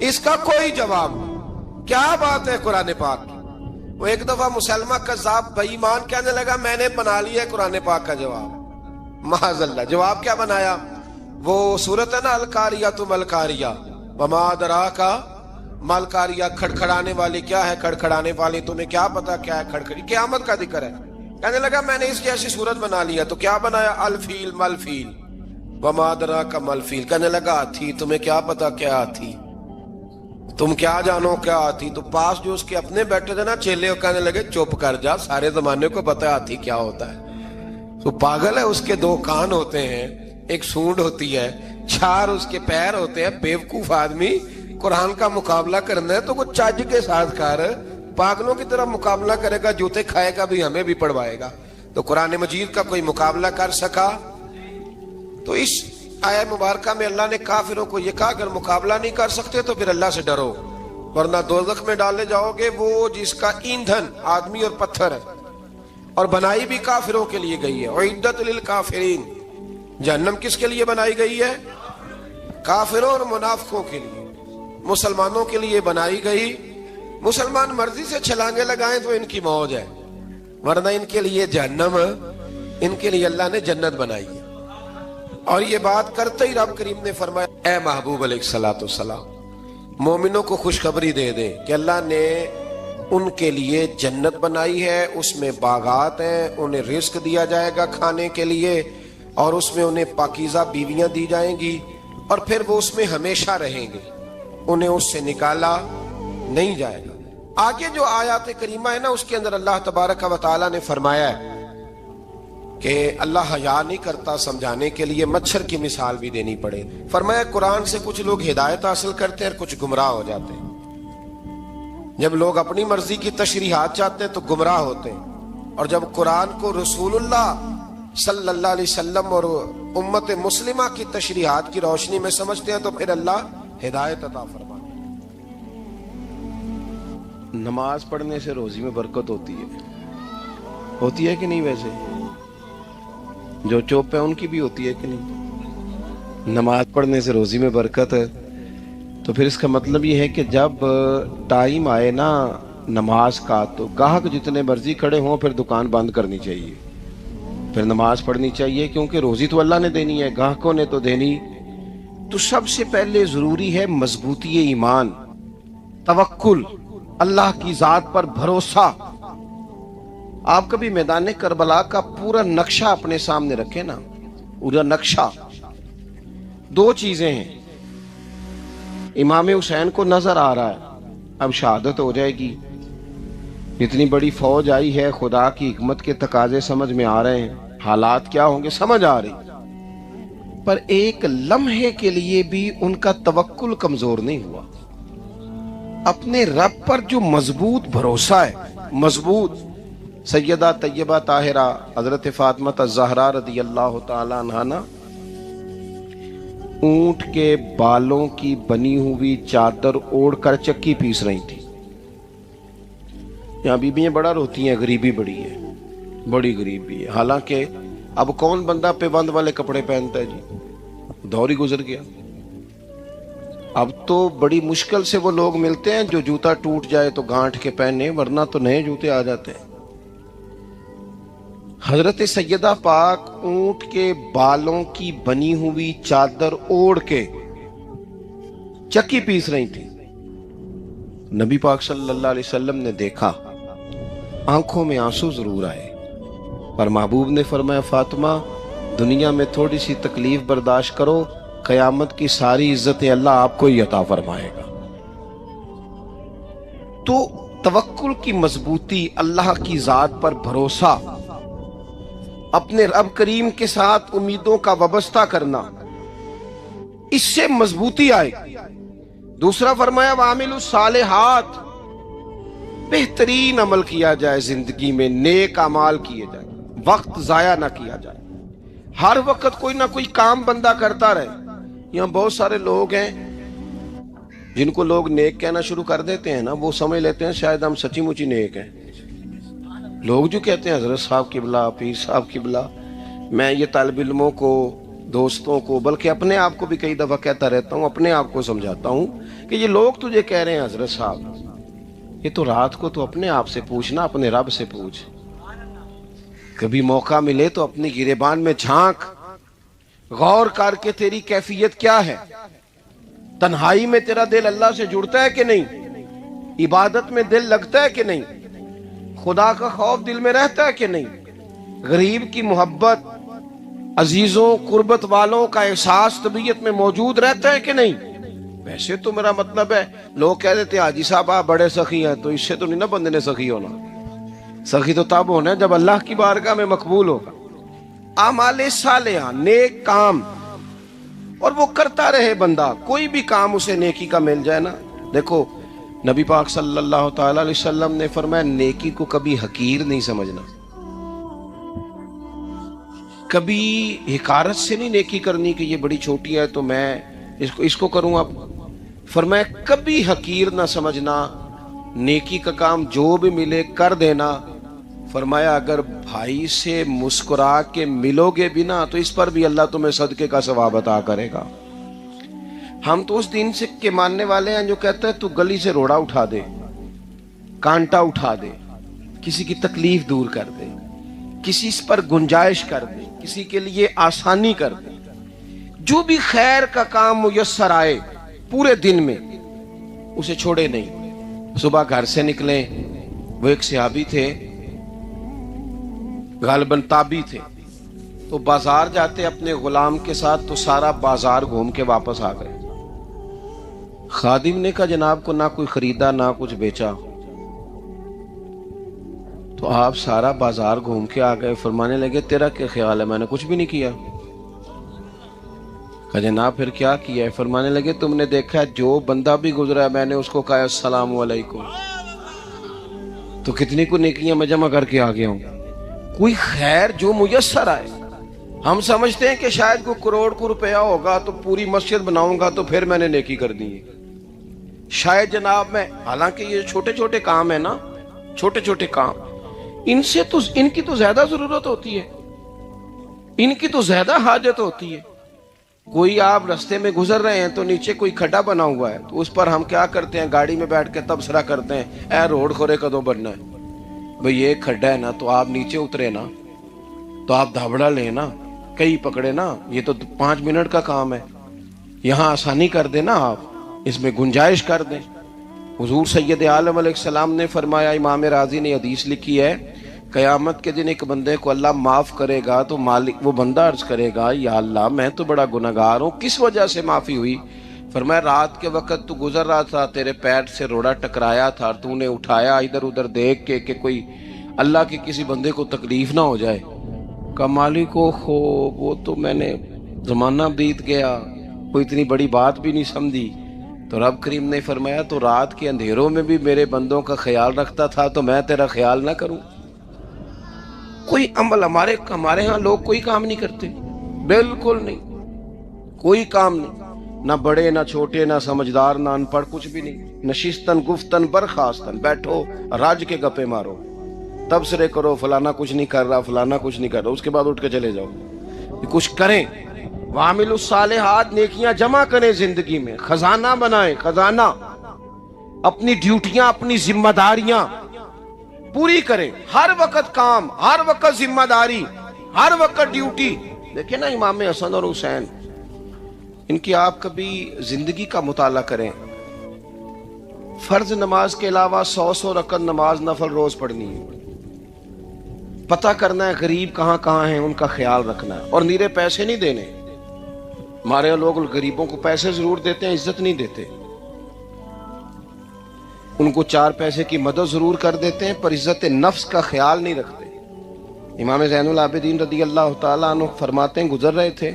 اس کا کوئی جواب نہیں۔ کیا بات ہے قرآن پاک کی۔ وہ ایک دفعہ مسلمہ کذاب بے ایمان کہنے لگا میں نے بنا لیا ہے قرآن پاک کا جواب۔ معاذ اللہ، جواب کیا بنایا؟ وہ سورت ہے نا القاریۃ ما القاریہ وما ادراک ما القاریہ، کھڑکھڑانے والی کیا ہے، کھڑکھڑانے والی تمہیں کیا پتا کیا ہے کھڑکھڑی، قیامت کا ذکر ہے۔ کہنے لگا میں نے اس جیسی صورت بنا لیا، تو کیا بنایا؟ الفیل ملفیل وما ادراک ما الفیل، کہنے لگا ہاتھی، تمہیں کیا پتا کیا ہاتھی، تم کیا جانو کیا ہاتھی۔ تو پاس جو اس کے اپنے بیٹھے تھے نا چیلے، کہنے لگے چپ کر جا، سارے زمانے کو پتا ہے ہاتھی کیا ہوتا ہے۔ تو پاگل ہے، اس کے دو کان ہوتے ہیں، ایک سونڈ ہوتی ہے، چار اس کے پیر ہوتے ہیں۔ بیوقوف آدمی قرآن کا مقابلہ کرنا ہے تو وہ چج کے ساتھ کر، پاگلوں کی طرح مقابلہ کرے گا، جوتے کھائے گا بھی، ہمیں بھی پڑھوائے گا۔ تو قرآن مجید کا کوئی مقابلہ کر سکا؟ تو اس آیہ مبارکہ میں اللہ نے کافروں کو یہ کہا اگر مقابلہ نہیں کر سکتے تو پھر اللہ سے ڈرو، ورنہ دوزخ میں ڈالے جاؤ گے، وہ جس کا ایندھن آدمی اور پتھر ہے، اور بنائی بھی کافروں کے لیے گئی ہے۔ اعدت للکافرین، جہنم کس کے لیے بنائی گئی ہے؟ کافروں اور منافقوں کے لیے۔ مسلمانوں کے لیے بنائی گئی، مسلمان مرضی سے چھلانگے لگائیں تو ان کی موج ہے، ورنہ ان کے لیے جہنم، ان کے لیے اللہ نے جنت بنائی ہے۔ اور یہ بات کرتے ہی رب کریم نے فرمایا اے محبوب علیہ الصلوۃ والسلام، مومنوں کو خوشخبری دے دیں کہ اللہ نے ان کے لیے جنت بنائی ہے، اس میں باغات ہیں، انہیں رزق دیا جائے گا کھانے کے لیے، اور اس میں انہیں پاکیزہ بیویاں دی جائیں گی، اور پھر وہ اس میں ہمیشہ رہیں گے، انہیں اس سے نکالا نہیں جائے گا۔ آگے جو آیات کریمہ ہے نا اس کے اندر اللہ تبارک و تعالیٰ نے فرمایا ہے کہ اللہ حیا نہیں کرتا سمجھانے کے لیے، مچھر کی مثال بھی دینی پڑے۔ فرمایا قرآن سے کچھ لوگ ہدایت حاصل کرتے ہیں اور کچھ گمراہ ہو جاتے ہیں۔ جب لوگ اپنی مرضی کی تشریحات چاہتے ہیں تو گمراہ ہوتے ہیں، اور جب قرآن کو رسول اللہ صلی اللہ علیہ وسلم اور امت مسلمہ کی تشریحات کی روشنی میں سمجھتے ہیں تو پھر اللہ ہدایت عطا فرماتے ہیں۔ نماز پڑھنے سے روزی میں برکت ہوتی ہے کہ نہیں؟ ویسے جو چوپ ہے ان کی بھی ہوتی ہے کہ نہیں؟ نماز پڑھنے سے روزی میں برکت ہے، تو پھر اس کا مطلب یہ ہے کہ جب ٹائم آئے نا نماز کا تو گاہک جتنے مرضی کھڑے ہوں پھر دکان بند کرنی چاہیے، پھر نماز پڑھنی چاہیے، کیونکہ روزی تو اللہ نے دینی ہے، گاہکوں نے تو دینی۔ تو سب سے پہلے ضروری ہے مضبوطی ایمان، توکل، اللہ کی ذات پر بھروسہ۔ آپ کبھی میدان کربلا کا پورا نقشہ اپنے سامنے رکھیں نا، پورا نقشہ، دو چیزیں ہیں، امام حسین کو نظر آ رہا ہے اب شہادت ہو جائے گی، اتنی بڑی فوج آئی ہے، خدا کی حکمت کے تقاضے سمجھ میں آ رہے ہیں، حالات کیا ہوں گے سمجھ آ رہی، پر ایک لمحے کے لیے بھی ان کا توکل کمزور نہیں ہوا۔ اپنے رب پر جو مضبوط بھروسہ ہے، مضبوط، سیدہ طیبہ طاہرہ حضرت فاطمہ الزہرا رضی اللہ تعالی عنہا نا اونٹ کے بالوں کی بنی ہوئی چادر اوڑھ کر چکی پیس رہی تھی، یہاں بیویاں بڑا روتی ہیں، غریبی بڑی ہے، بڑی غریبی ہے. حالانکہ اب کون بندہ پیبند والے کپڑے پہنتا ہے جی، دور ہی گزر گیا. اب تو بڑی مشکل سے وہ لوگ ملتے ہیں جو جوتا ٹوٹ جائے تو گانٹھ کے پہنے، ورنہ تو نئے جوتے آ جاتے ہیں. حضرت سیدہ پاک اونٹ کے بالوں کی بنی ہوئی چادر اوڑھ کے چکی پیس رہی تھی. نبی پاک صلی اللہ علیہ وسلم نے دیکھا، آنکھوں میں آنسو ضرور آئے، پر محبوب نے فرمایا فاطمہ دنیا میں تھوڑی سی تکلیف برداشت کرو، قیامت کی ساری عزتیں اللہ آپ کو ہی عطا فرمائے گا. تو توکل کی مضبوطی، اللہ کی ذات پر بھروسہ، اپنے رب کریم کے ساتھ امیدوں کا وابستہ کرنا، اس سے مضبوطی آئے. دوسرا فرمایا وَعَمِلُوا الصَّالِحَاتِ، بہترین عمل کیا جائے زندگی میں، نیک اعمال کیے جائے، وقت ضائع نہ کیا جائے. ہر وقت کوئی نہ کوئی کام بندہ کرتا رہے. یہاں بہت سارے لوگ ہیں جن کو لوگ نیک کہنا شروع کر دیتے ہیں نا، وہ سمجھ لیتے ہیں شاید ہم سچی مچی نیک ہیں. لوگ جو کہتے ہیں حضرت صاحب قبلہ، پیر صاحب قبلہ، میں یہ طالب علموں کو، دوستوں کو، بلکہ اپنے آپ کو بھی کئی دفعہ کہتا رہتا ہوں، اپنے آپ کو سمجھاتا ہوں کہ یہ لوگ تجھے کہہ رہے ہیں حضرت صاحب، یہ تو رات کو تو اپنے آپ سے پوچھنا، اپنے رب سے پوچھ. کبھی موقع ملے تو اپنی گریبان میں جھانک، غور کر کے تیری کیفیت کیا ہے. تنہائی میں تیرا دل اللہ سے جڑتا ہے کہ نہیں؟ عبادت میں دل لگتا ہے کہ نہیں؟ خدا کا خوف دل میں رہتا ہے کہ نہیں؟ غریب کی محبت، عزیزوں قربت والوں کا احساس طبیعت میں موجود رہتا ہے کہ نہیں؟ ویسے تو میرا مطلب ہے، لوگ کہہ دیتے ہیں حاجی صاحب آپ بڑے سخی ہیں، تو اس سے تو نہیں نا بندے نے سخی ہونا. سخی تو تب ہونا ہے جب اللہ کی بارگاہ میں مقبول ہوگا. اعمال صالحہ، نیک کام، اور وہ کرتا رہے بندہ، کوئی بھی کام اسے نیکی کا مل جائے نا. دیکھو نبی پاک صلی اللہ تعالی علیہ وسلم نے فرمایا نیکی کو کبھی حقیر نہیں سمجھنا، کبھی حقارت سے نہیں نیکی کرنی کہ یہ بڑی چھوٹی ہے تو میں اس کو کروں. اب فرمایا کبھی حقیر نہ سمجھنا، نیکی کا کام جو بھی ملے کر دینا. فرمایا اگر بھائی سے مسکرا کے ملو گے بھی نا تو اس پر بھی اللہ تمہیں صدقے کا ثواب عطا کرے گا. ہم تو اس دین سے کے ماننے والے ہیں جو کہتا ہے تو گلی سے روڑا اٹھا دے، کانٹا اٹھا دے، کسی کی تکلیف دور کر دے، کسی اس پر گنجائش کر دے، کسی کے لیے آسانی کر دے. جو بھی خیر کا کام میسر آئے پورے دن میں اسے چھوڑے نہیں. صبح گھر سے نکلیں، وہ ایک صحابی تھے، غالباً تابعی تھے، تو بازار جاتے اپنے غلام کے ساتھ تو سارا بازار گھوم کے واپس آ گئے. خادم نے کہا جناب کو نہ کوئی خریدا نہ کچھ بیچا. تو آپ سارا بازار گھوم کے آ گئے. فرمانے لگے تیرا کیا خیال ہے؟ میں نے کچھ بھی نہیں کیا. کہا جناب پھر کیا کیا ہے؟ فرمانے لگے تم نے دیکھا جو بندہ بھی گزرا ہے میں نے اس کو کہا السلام علیکم، تو کتنی کو نیکیاں میں جمع کر کے آ گیا ہوں. کوئی خیر جو میسر آئے. ہم سمجھتے ہیں کہ شاید کوئی کروڑ کو روپیہ ہوگا تو پوری مسجد بناؤں گا تو پھر میں نے نیکی کر دی ہے. شاید جناب میں، حالانکہ یہ چھوٹے چھوٹے کام ہیں نا، چھوٹے چھوٹے کام، ان سے تو ان کی تو زیادہ ضرورت ہوتی ہے، ان کی تو زیادہ حاجت ہوتی ہے. کوئی آپ رستے میں گزر رہے ہیں تو نیچے کوئی کھڈا بنا ہوا ہے تو اس پر ہم کیا کرتے ہیں؟ گاڑی میں بیٹھ کے تبصرہ کرتے ہیں اے روڈ کھورے کدوں بننا ہے. بھئی یہ کھڈا ہے نا تو آپ نیچے اترے نا، تو آپ دھابڑا لیں نا، کئی پکڑے نا، یہ تو 5 منٹ کا کام ہے. یہاں آسانی کر دیں نا، آپ اس میں گنجائش کر دیں. حضور سید عالم علیہ السلام نے فرمایا، امام راضی نے حدیث لکھی ہے، قیامت کے دن ایک بندے کو اللہ معاف کرے گا تو مالک وہ بندہ عرض کرے گا یا اللہ میں تو بڑا گناہگار ہوں، کس وجہ سے معافی ہوئی؟ فرمایا رات کے وقت تو گزر رہا تھا، تیرے پیر سے روڑا ٹکرایا تھا اور تو نے اٹھایا ادھر ادھر دیکھ کے کہ کوئی اللہ کے کسی بندے کو تکلیف نہ ہو جائے. کہ مالک کو وہ تو میں نے زمانہ بیت گیا، کوئی اتنی بڑی بات بھی نہیں سمجھی. تو رب کریم نے فرمایا تو رات کے اندھیروں میں بھی میرے بندوں کا خیال رکھتا تھا تو میں تیرا خیال نہ کروں؟ کوئی عمل ہمارے ہاں لوگ کوئی کام نہیں کرتے، بالکل نہیں، کوئی کام نہیں. نہ بڑے نہ چھوٹے نہ سمجھدار نہ ان پڑھ، کچھ بھی نہیں. نشستن گفتن برخاستن، بیٹھو راج کے گپے مارو، تبصرے کرو فلانا کچھ نہیں کر رہا، فلانا کچھ نہیں کر رہا، اس کے بعد اٹھ کے چلے جاؤ. کچھ کریں. وعملوا الصالحات، نیکیاں جمع کریں زندگی میں، خزانہ بنائیں، خزانہ. اپنی ڈیوٹیاں اپنی ذمہ داریاں پوری کریں. ہر وقت کام، ہر وقت ذمہ داری، ہر وقت ڈیوٹی. دیکھیں نا امام حسن اور حسین، ان کی آپ کبھی زندگی کا مطالعہ کریں. فرض نماز کے علاوہ 100 رکعت نماز نفل روز پڑھنی ہے. پتہ کرنا ہے غریب کہاں کہاں ہیں، ان کا خیال رکھنا ہے. اور نیرے پیسے نہیں دینے. ہمارے لوگ غریبوں کو پیسے ضرور دیتے ہیں، عزت نہیں دیتے. ان کو 4 پیسے کی مدد ضرور کر دیتے ہیں، پر عزت نفس کا خیال نہیں رکھتے. امام زین العابدین رضی اللہ تعالیٰ عنہ فرماتے ہیں، گزر رہے تھے،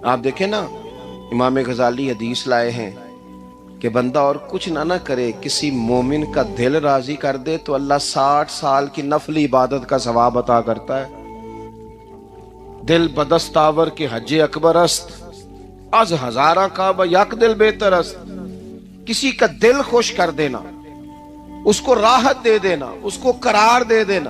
آپ دیکھیں نا، امام غزالی حدیث لائے ہیں کہ بندہ اور کچھ نہ کرے، کسی مومن کا دل راضی کر دے تو اللہ 60 سال کی نفلی عبادت کا ثواب عطا کرتا ہے. دل بدستاور کے حج اکبر است، از ہزارہ کعبہ یک دل بہتر است. کسی کا دل خوش کر دینا، اس کو راحت دے دینا، اس کو قرار دے دینا،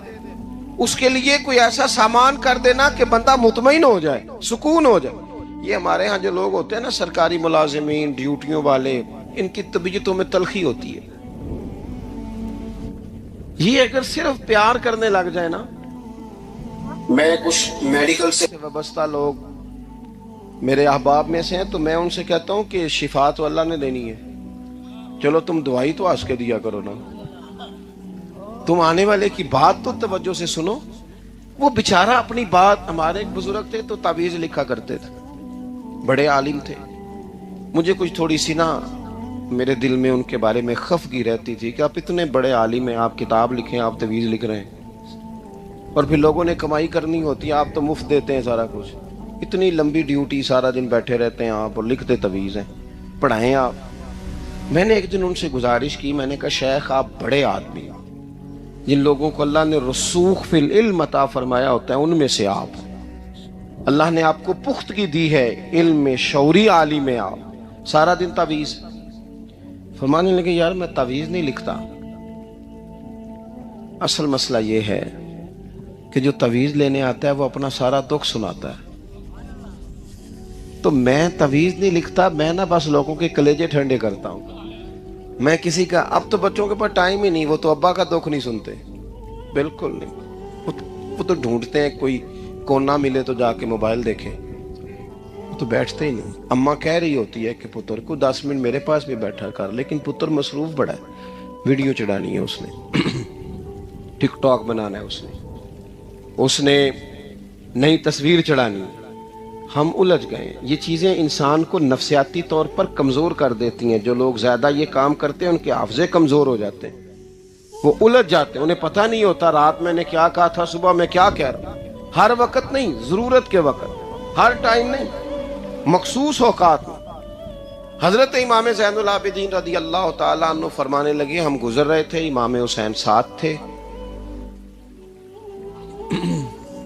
اس کے لیے کوئی ایسا سامان کر دینا کہ بندہ مطمئن ہو جائے، سکون ہو جائے. یہ ہمارے ہاں جو لوگ ہوتے ہیں نا، سرکاری ملازمین، ڈیوٹیوں والے، ان کی طبیعتوں میں تلخی ہوتی ہے. یہ اگر صرف پیار کرنے لگ جائے نا. میں کچھ میڈیکل سے وابستہ لوگ میرے احباب میں سے ہیں، تو میں ان سے کہتا ہوں کہ شفا تو اللہ نے دینی ہے، چلو تم دوائی تو آس کے دیا کرو نا، تم آنے والے کی بات تو توجہ سے سنو. وہ بیچارہ اپنی بات، ہمارے ایک بزرگ تھے تو تعویذ لکھا کرتے تھے، بڑے عالم تھے. مجھے کچھ تھوڑی سی نا میرے دل میں ان کے بارے میں خفگی رہتی تھی کہ آپ اتنے بڑے عالم ہیں، آپ کتاب لکھیں، آپ تعویذ لکھ رہے ہیں، اور پھر لوگوں نے کمائی کرنی ہوتی ہے، آپ تو مفت دیتے ہیں سارا کچھ. اتنی لمبی ڈیوٹی، سارا دن بیٹھے رہتے ہیں آپ اور لکھتے تعویذ ہیں، پڑھائیں آپ. میں نے ایک دن ان سے گزارش کی، میں نے کہا شیخ آپ بڑے آدمی ہیں، جن لوگوں کو اللہ نے رسوخ فی العلم عطا فرمایا ہوتا ہے ان میں سے آپ ہیں. اللہ نے آپ کو پختگی دی ہے علم میں، شعوری عالم ہے آپ، سارا دن تعویذ. فرمانے لگے یار میں تعویذ نہیں لکھتا، اصل مسئلہ یہ ہے کہ جو تعویذ لینے آتا ہے وہ اپنا سارا دکھ سناتا ہے. تو میں تعویذ نہیں لکھتا، میں نا بس لوگوں کے کلیجے ٹھنڈے کرتا ہوں. میں کسی کا، اب تو بچوں کے پاس ٹائم ہی نہیں، وہ تو ابا کا دکھ نہیں سنتے، بالکل نہیں. وہ تو ڈھونڈتے ہیں کوئی کونا ملے تو جا کے موبائل دیکھیں، وہ تو بیٹھتے ہی نہیں. اماں کہہ رہی ہوتی ہے کہ پتر کو 10 منٹ میرے پاس بھی بیٹھا کر، لیکن پتر مصروف بڑا ہے، ویڈیو چڑھانی ہے اس نے، ٹک ٹاک بنانا ہے اس نے نئی تصویر چڑھانی ہے. ہم الجھ گئے. یہ چیزیں انسان کو نفسیاتی طور پر کمزور کر دیتی ہیں. جو لوگ زیادہ یہ کام کرتے ہیں ان کے حافظے کمزور ہو جاتے ہیں، وہ الجھ جاتے ہیں، انہیں پتہ نہیں ہوتا رات میں نے کیا کہا تھا، صبح میں کیا کہہ رہا ہوں. ہر وقت نہیں، ضرورت کے وقت، ہر ٹائم نہیں، مخصوص اوقات میں. حضرت امام زین العابدین رضی اللہ تعالیٰ عنہ فرمانے لگے، ہم گزر رہے تھے، امام حسین ساتھ تھے،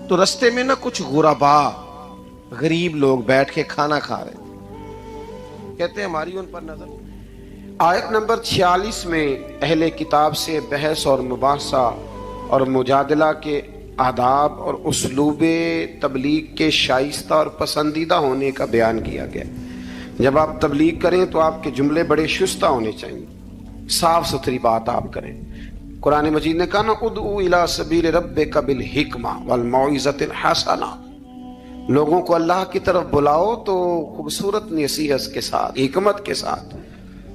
تو رستے میں نا کچھ غربا، غریب لوگ بیٹھ کے کھانا کھا رہے. کہتے ہیں ہماری ان پر نظر. آیت نمبر 46 میں اہل کتاب سے بحث اور مباحثہ اور مجادلہ کے آداب اور اسلوب تبلیغ کے شائستہ اور پسندیدہ ہونے کا بیان کیا گیا. جب آپ تبلیغ کریں تو آپ کے جملے بڑے شستہ ہونے چاہیے، صاف ستھری بات آپ کریں. قرآن مجید نے کہا نا ادعو الی سبیل ربک بالحکمہ والموعظۃ الحسنہ، لوگوں کو اللہ کی طرف بلاؤ تو خوبصورت نصیحت کے ساتھ، حکمت کے ساتھ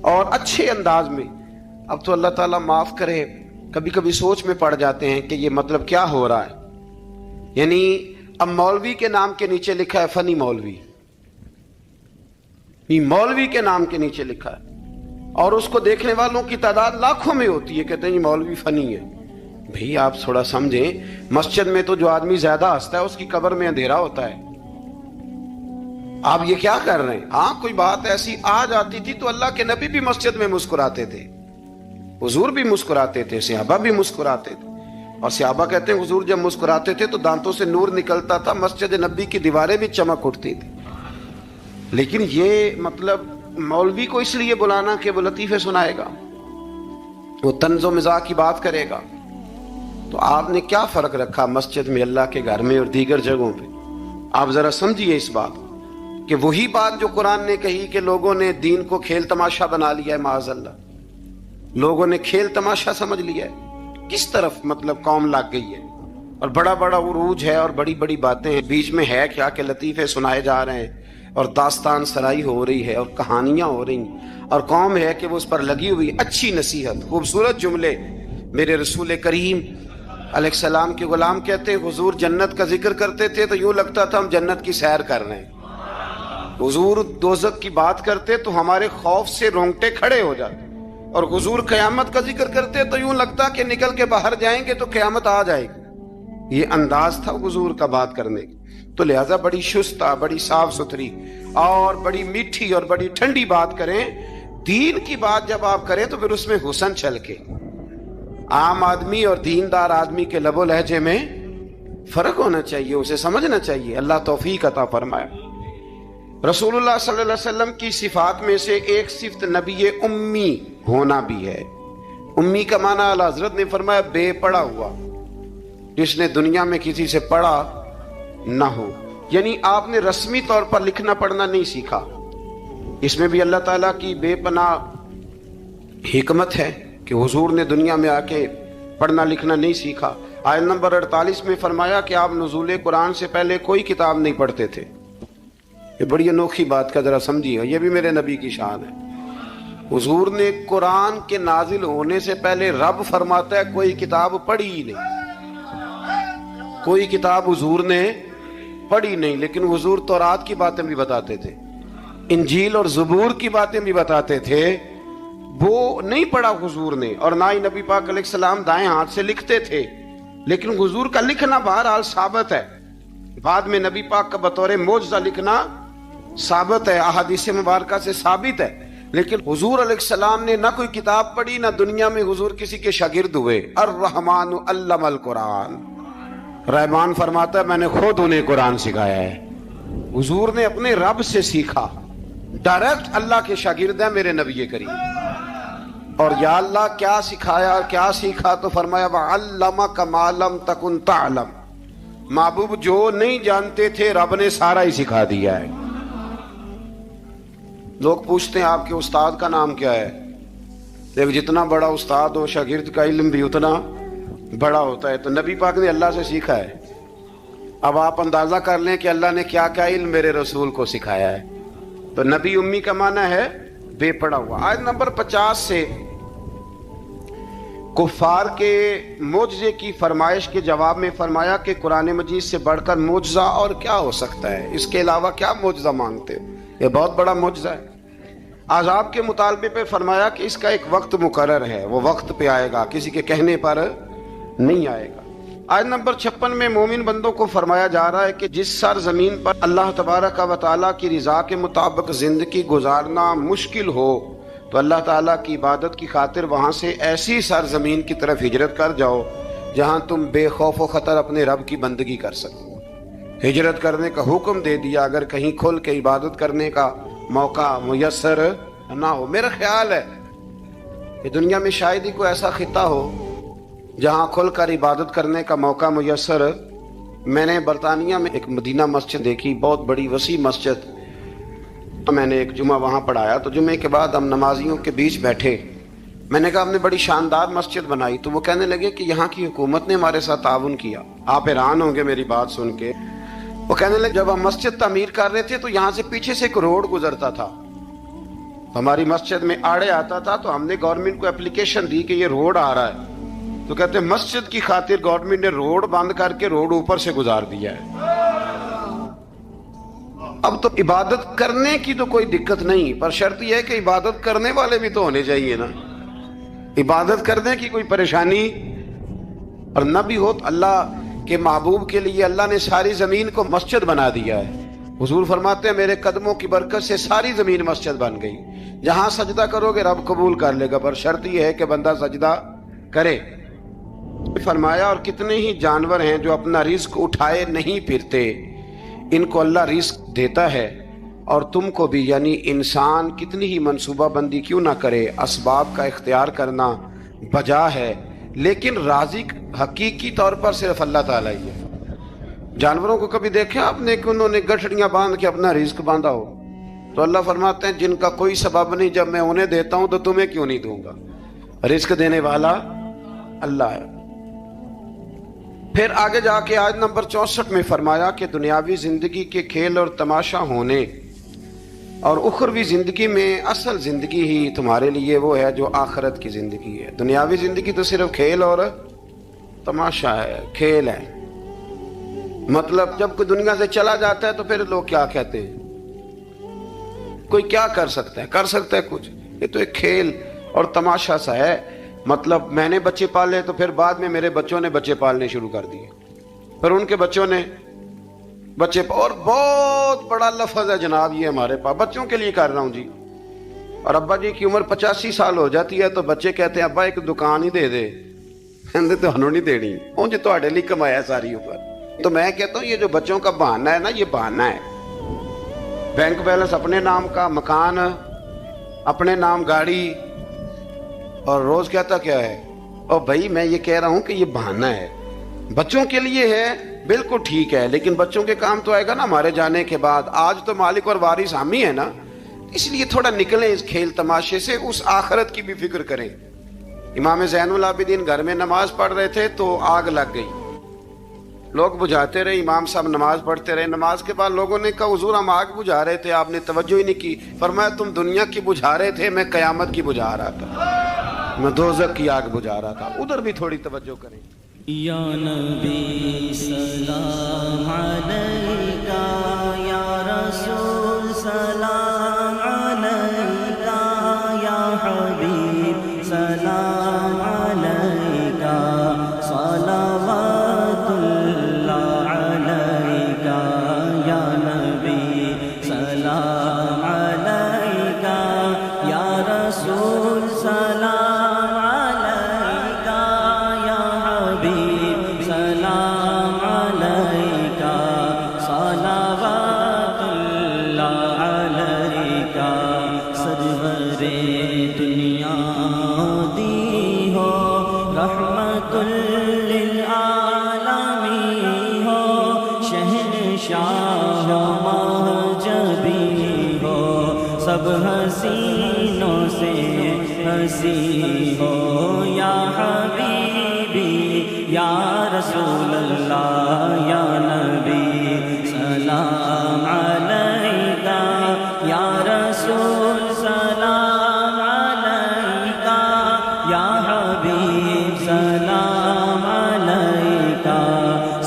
اور اچھے انداز میں. اب تو اللہ تعالیٰ معاف کرے، کبھی کبھی سوچ میں پڑ جاتے ہیں کہ یہ مطلب کیا ہو رہا ہے. یعنی اب مولوی کے نام کے نیچے لکھا ہے فنی مولوی، یہ مولوی کے نام کے نیچے لکھا ہے، اور اس کو دیکھنے والوں کی تعداد لاکھوں میں ہوتی ہے، کہتے ہیں یہ مولوی فنی ہے. بھئی آپ تھوڑا سمجھیں، مسجد میں تو جو آدمی زیادہ ہنستا ہے اس کی قبر میں اندھیرا ہوتا ہے. آپ یہ کیا کر رہے ہیں؟ ہاں کوئی بات ایسی آ جاتی تھی تو اللہ کے نبی بھی مسجد میں مسکراتے تھے، حضور بھی مسکراتے تھے، صحابہ بھی مسکراتے تھے. اور صحابہ کہتے ہیں حضور جب مسکراتے تھے تو دانتوں سے نور نکلتا تھا، مسجد نبی کی دیواریں بھی چمک اٹھتی تھی. لیکن یہ مطلب مولوی کو اس لیے بلانا کہ وہ لطیفے سنائے گا، وہ طنز و مزاح کی بات کرے گا، تو آپ نے کیا فرق رکھا مسجد میں، اللہ کے گھر میں اور دیگر جگہوں پہ؟ آپ ذرا سمجھیے اس بات کہ وہی بات جو قرآن نے کہی کہ لوگوں نے دین کو کھیل تماشا بنا لیا ہے، معاذ اللہ لوگوں نے کھیل تماشا سمجھ لیا ہے، کس طرف مطلب قوم لگ گئی ہے، اور بڑا بڑا عروج ہے اور بڑی بڑی باتیں ہیں، بیچ میں ہے کیا کہ لطیفے سنائے جا رہے ہیں اور داستان سرائی ہو رہی ہے اور کہانیاں ہو رہی ہیں، اور قوم ہے کہ وہ اس پر لگی ہوئی اچھی نصیحت، خوبصورت جملے۔ میرے رسول کریم علیہ السلام کے غلام کہتے ہیں حضور جنت کا ذکر کرتے تھے تو یوں لگتا تھا ہم جنت کی سیر کر رہے ہیں، حضور دوزخ کی بات کرتے تو ہمارے خوف سے رونگٹے کھڑے ہو جاتے، اور حضور قیامت کا ذکر کرتے تو یوں لگتا کہ نکل کے باہر جائیں گے تو قیامت آ جائے گی۔ یہ انداز تھا حضور کا بات کرنے کی، تو لہذا بڑی شستہ، بڑی صاف ستھری اور بڑی میٹھی اور بڑی ٹھنڈی بات کریں۔ دین کی بات جب آپ کریں تو پھر اس میں حسن چھلکے۔ عام آدمی اور دیندار آدمی کے لب و لہجے میں فرق ہونا چاہیے، اسے سمجھنا چاہیے۔ اللہ توفیق عطا فرمائے۔ رسول اللہ صلی اللہ علیہ وسلم کی صفات میں سے ایک صفت نبی امی ہونا بھی ہے۔ امی کا معنی اعلیٰ حضرت نے فرمایا بے پڑھا ہوا، جس نے دنیا میں کسی سے پڑھا نہ ہو، یعنی آپ نے رسمی طور پر لکھنا پڑھنا نہیں سیکھا۔ اس میں بھی اللہ تعالیٰ کی بے پناہ حکمت ہے کہ حضور نے دنیا میں آ کے پڑھنا لکھنا نہیں سیکھا۔ آیت نمبر 48 میں فرمایا کہ آپ نزول قرآن سے پہلے کوئی کتاب نہیں پڑھتے تھے۔ یہ بڑی انوکھی بات کا ذرا سمجھیے، یہ بھی میرے نبی کی شان ہے۔ حضور نے قرآن کے نازل ہونے سے پہلے رب فرماتا ہے کوئی کتاب پڑھی ہی نہیں، کوئی کتاب حضور نے پڑھی نہیں، لیکن حضور تورات کی باتیں بھی بتاتے تھے، انجیل اور زبور کی باتیں بھی بتاتے تھے، وہ نہیں پڑھا حضور نے، اور نہ ہی نبی پاک علیہ السلام دائیں ہاتھ سے لکھتے تھے، لیکن حضور کا لکھنا بہرحال ثابت ہے۔ بعد میں نبی پاک کا بطور معجزہ لکھنا ثابت ہے، احادیث مبارکہ سے ثابت ہے، لیکن حضور علیہ السلام نے نہ کوئی کتاب پڑھی، نہ دنیا میں حضور کسی کے شاگرد ہوئے۔ الرحمن علم القرآن، رحمان فرماتا ہے میں نے خود انہیں قرآن سکھایا ہے۔ حضور نے اپنے رب سے سیکھا، ڈائریکٹ اللہ کے شاگرد ہیں میرے نبی کریم۔ اور یا اللہ کیا سکھایا، کیا سیکھا؟ تو فرمایا وَعَلَّمَكَ مَا لَمْ تَكُنْ تَعْلَمْ، محبوب جو نہیں جانتے تھے رب نے سارا ہی سکھا دیا ہے۔ لوگ پوچھتے ہیں آپ کے استاد کا نام کیا ہے؟ دیکھ جتنا بڑا استاد ہو شاگرد کا علم بھی اتنا بڑا ہوتا ہے، تو نبی پاک نے اللہ سے سیکھا ہے۔ اب آپ اندازہ کر لیں کہ اللہ نے کیا کیا علم میرے رسول کو سکھایا ہے۔ تو نبی امی کا معنی ہے بے پڑھا ہوا۔ آیت نمبر 50 سے کفار کے معجزے کی فرمائش کے جواب میں فرمایا کہ قرآن مجید سے بڑھ کر معجزہ اور کیا ہو سکتا ہے، اس کے علاوہ کیا معجزہ مانگتے ہو، یہ بہت بڑا معجزہ ہے۔ عذاب کے مطالبے پہ فرمایا کہ اس کا ایک وقت مقرر ہے، وہ وقت پہ آئے گا، کسی کے کہنے پر نہیں آئے گا۔ آیت نمبر 56 میں مومن بندوں کو فرمایا جا رہا ہے کہ جس سرزمین پر اللہ تبارک و تعالیٰ کی رضا کے مطابق زندگی گزارنا مشکل ہو تو اللہ تعالیٰ کی عبادت کی خاطر وہاں سے ایسی سرزمین کی طرف ہجرت کر جاؤ جہاں تم بے خوف و خطر اپنے رب کی بندگی کر سکو۔ ہجرت کرنے کا حکم دے دیا اگر کہیں کھل کے عبادت کرنے کا موقع میسر نہ ہو۔ میرا خیال ہے کہ دنیا میں شاید ہی کوئی ایسا خطہ ہو جہاں کھل کر عبادت کرنے کا موقع میسر۔ میں نے برطانیہ میں ایک مدینہ مسجد دیکھی، بہت بڑی وسیع مسجد، میں نے ایک جمعہ وہاں پڑھایا، تو جمعے کے بعد ہم نمازیوں کے بیچ بیٹھے، میں نے کہا ہم نے بڑی شاندار مسجد بنائی، تو وہ کہنے لگے کہ یہاں کی حکومت نے ہمارے ساتھ تعاون کیا۔ آپ حیران ہوں گے میری بات سن کے۔ وہ کہنے لگے جب ہم مسجد تعمیر کر رہے تھے تو یہاں سے پیچھے سے ایک روڈ گزرتا تھا، ہماری مسجد میں آڑے آتا تھا، تو ہم نے گورنمنٹ کو اپلیکیشن دی کہ یہ روڈ آ رہا ہے، تو کہتے ہیں مسجد کی خاطر گورنمنٹ نے روڈ بند کر کے روڈ اوپر سے گزار دیا ہے۔ اب تو عبادت کرنے کی تو کوئی دقت نہیں، پر شرط یہ ہے کہ عبادت کرنے والے بھی تو ہونے چاہیے نا۔ عبادت کرنے کی کوئی پریشانی اور نہ بھی ہو تو اللہ کے محبوب کے لیے اللہ نے ساری زمین کو مسجد بنا دیا ہے۔ حضور فرماتے ہیں میرے قدموں کی برکت سے ساری زمین مسجد بن گئی، جہاں سجدہ کرو گے رب قبول کر لے گا، پر شرط یہ ہے کہ بندہ سجدہ کرے۔ فرمایا اور کتنے ہی جانور ہیں جو اپنا رزق اٹھائے نہیں پھرتے، ان کو اللہ رزق دیتا ہے اور تم کو بھی، یعنی انسان کتنی ہی منصوبہ بندی کیوں نہ کرے، اسباب کا اختیار کرنا بجا ہے، لیکن رازق حقیقی طور پر صرف اللہ تعالیٰ ہی ہے۔ جانوروں کو کبھی دیکھیں آپ نے کہ انہوں نے گٹھڑیاں باندھ کے اپنا رزق باندھا ہو؟ تو اللہ فرماتے ہیں جن کا کوئی سبب نہیں، جب میں انہیں دیتا ہوں تو تمہیں کیوں نہیں دوں گا؟ رزق دینے والا اللہ ہے۔ پھر آگے جا کے آیت نمبر 64 میں فرمایا کہ دنیاوی زندگی کے کھیل اور تماشا ہونے اور اخروی زندگی میں اصل زندگی ہی تمہارے لیے وہ ہے جو آخرت کی زندگی ہے۔ دنیاوی زندگی تو صرف کھیل اور تماشا ہے، کھیل ہے۔ مطلب جب کوئی دنیا سے چلا جاتا ہے تو پھر لوگ کیا کہتے ہیں؟ کوئی کیا کر سکتا ہے؟ کر سکتا ہے کچھ؟ یہ تو ایک کھیل اور تماشا سا ہے۔ مطلب میں نے بچے پالے تو پھر بعد میں میرے بچوں نے بچے پالنے شروع کر دیے، پھر ان کے بچوں نے بچے، اور بہت بڑا لفظ ہے جناب یہ ہمارے پاس، بچوں کے لیے کر رہا ہوں جی۔ اور ابا جی کی عمر 85 سال ہو جاتی ہے تو بچے کہتے ہیں ابا ایک دکان ہی دے دے، کہتے تو ہنوں نہیں دینی، اونج تہاڈے لیے کمایا ساری عمر۔ تو میں کہتا ہوں یہ جو بچوں کا بہانہ ہے نا، یہ بہانہ ہے۔ بینک بیلنس اپنے نام کا، مکان اپنے نام، گاڑی، اور روز کہتا کیا ہے؟ اور بھائی میں یہ کہہ رہا ہوں کہ یہ بہانہ ہے، بچوں کے لیے ہے، بالکل ٹھیک ہے، لیکن بچوں کے کام تو آئے گا نا ہمارے جانے کے بعد۔ آج تو مالک اور وارث ہم ہی ہے نا، اس لیے تھوڑا نکلیں اس کھیل تماشے سے، اس آخرت کی بھی فکر کریں۔ امام زین العابدین گھر میں نماز پڑھ رہے تھے تو آگ لگ گئی، لوگ بجھاتے رہے، امام صاحب نماز پڑھتے رہے۔ نماز کے بعد لوگوں نے کہا حضور ہم آگ بجھا رہے تھے، آپ نے توجہ ہی نہیں کی۔ فرمایا تم دنیا کی بجھا رہے تھے، میں قیامت کی بجھا رہا تھا، میں دوزخ کی آگ بجھا رہا تھا۔ ادھر بھی تھوڑی توجہ کریں۔ یا نبی سلام علیکہ، یا رسول سلام علیکہ، یا حبیب سلام علیکہ، صلوات اللہ علیکہ، یا نبی سلام علیکہ، یا رسول سلام سب حسینوں سے ہنسی ہو، یا حبیبی یا رسول اللہ، یا نبی سلام علیکہ، یا رسول سلام علیکہ، یا حبیب سلام علیکہ،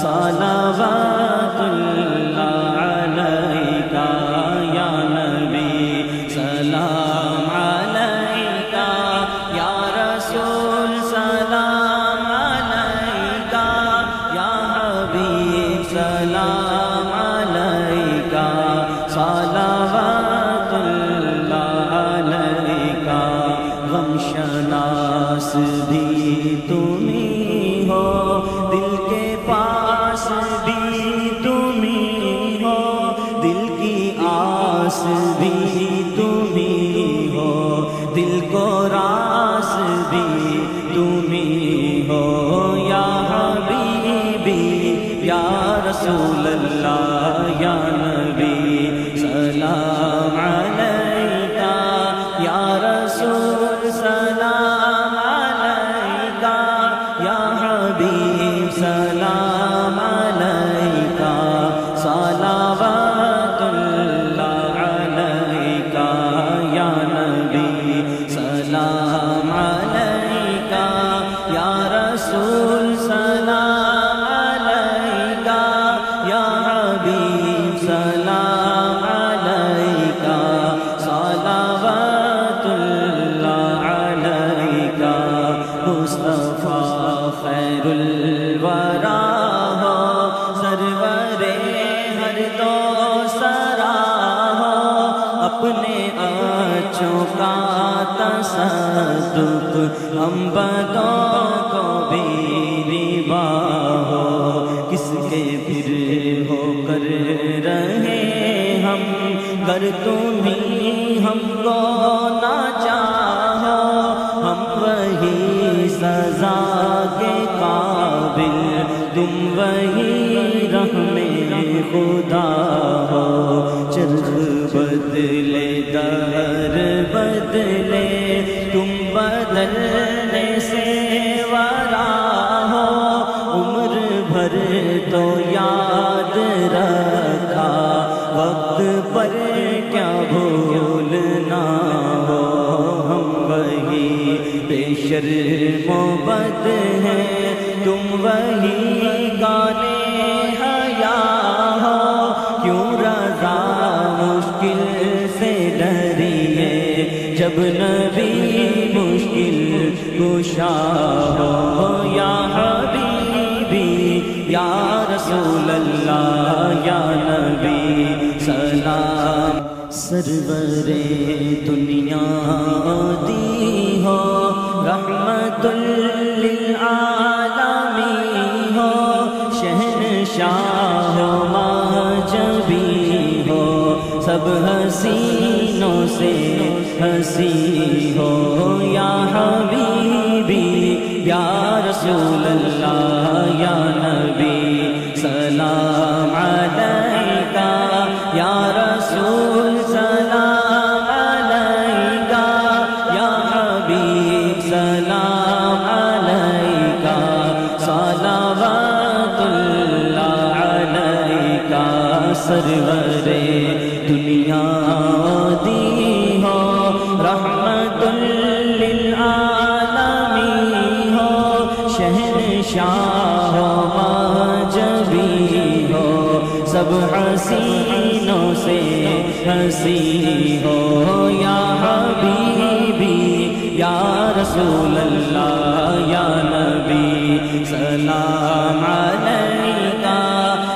صلوات اللہ علیکہ، یا نبی سلام علیکہ، یا رسول سلام علیکہ، یا حبیب سلام علیکہ، صلوات اللہ علیکہ۔ غم شناس بھی تم ہی ہو، دل کے پاس بھی تم ہی ہو، دل کی آس بھی تم ہی ہو، دل کو راس بھی تم ہی ہو، یا حبیبی یا رسول اللہ، یا نبی سلام علیکہ، یا رسول سلام علیکہ، یا حبیب سلام علیکہ، صلوات اللہ علیکہ، یا نبی سلام علیکہ، یا رسول سلام علیکہ، یا حبیب سلام علیکہ، صلوات اللہ علیکہ۔ مصطفیٰ خیر الورا ہو، سرور ہر دو سرا ہو، اپنے اچھوں کا تصدق ہم بدوں کو بھی روا ہو، کس کے پھر ہو کر رہے ہم، گر تم ہی ہم کو نہ چاہو، ہم وہی سزا کے قابل، تم وہی رحم خدا ہو۔ چرخ بدلے دہر بدلے، تم بدلنے سے ورا ہو، عمر بھر تو یاد رکھا، وقت پر کیا بھولنا ہو۔ ہم وہی بے شرم و بد ہیں، تم وہی گانے حیا ہو، کیوں رضا مشکل سے ڈریے، جب نبی مشکل کشا ہو۔ یا حبیبی یا رسول اللہ یا نبی سلام، سرور دنیا دی ہو، رحمت للعالمین ہو، شہنشاہ ماجبی ہو، سب حسینوں سے ہنسی ہو۔ یا حبیبی یا رسول اللہ یا نبی سلام علیکہ، یا رسول سلام علیکہ، یا حبیب سلام علیکہ، صلوات اللہ علیکہ۔ سرور دنیا دی ہو، رحمت للعالمین ہو، شہنشاہ ماجبی ہو، سب حسینوں سے ہنسی ہو۔ یا حبیبی یا رسول اللہ یا نبی سلام علیکہ،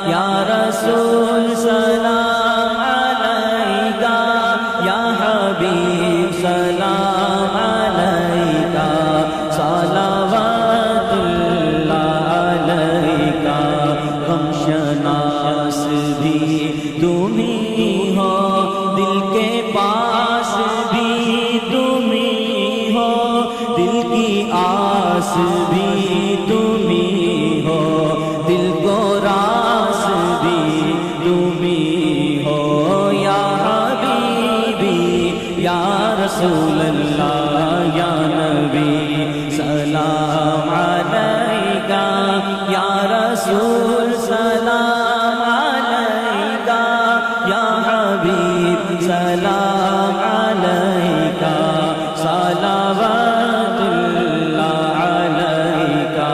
یا رسول سلام علیکہ، یا حبیب سلام علیکہ، صلوات اللہ علیکہ۔ غم شناس بھی تم ہی ہو، دل کے پاس بھی تم ہی ہو، دل کی آس بھی تم ہی ہو، دل کو راس بھی تم ہی ہو۔ یا حبیبی یا رسول اللہ یا نبی سلام علیکہ، یا رسول سلام علیکہ، یا حبیب سلام علیکہ، صلوات اللہ علیکہ۔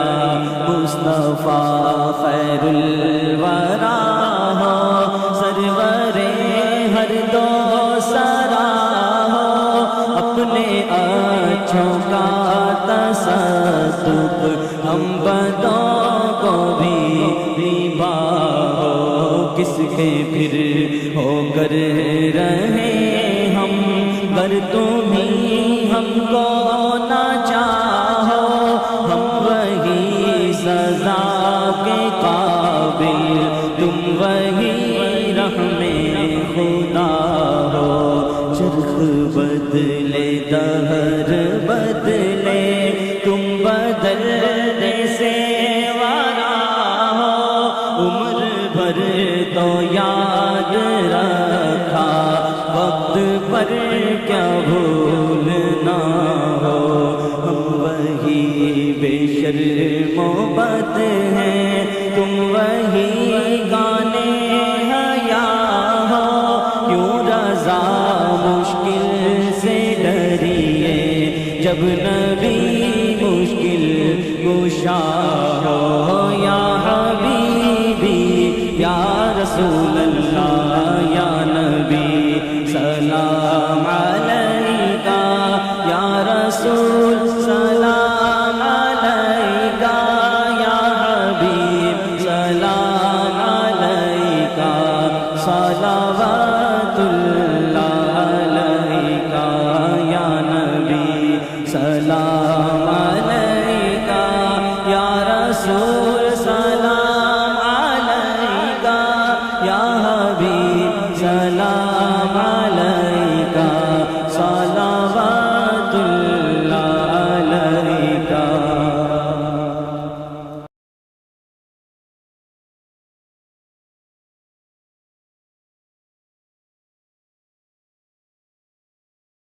مصطفیٰ خیر الورا ہو، سرور ہر دو سرا ہو، اپنے اچھوں کا تصدق ہم بدوں کو بھی ربا ہو۔ کس کے پھر ہو کر رہے ہم، گر تم ہی ہم کو نہ چاہو، ہم وہی سزا کے قابل، تم وہی رحم خدا ہو۔ چرخ بدلے دہر بدلے، تم بدلنے سے ورا ہو، عمر بھر تو یاد رکھا، وقت پر کیا بھولنا ہو۔ ہم وہی بے شرم و بد ہیں، تم وہی گانے حیا ہو، کیوں رضا مشکل سے ڈریے، جب نبی مشکل کشا ہو۔ یا حبیبی یا رسول اللہ یا نبی سلام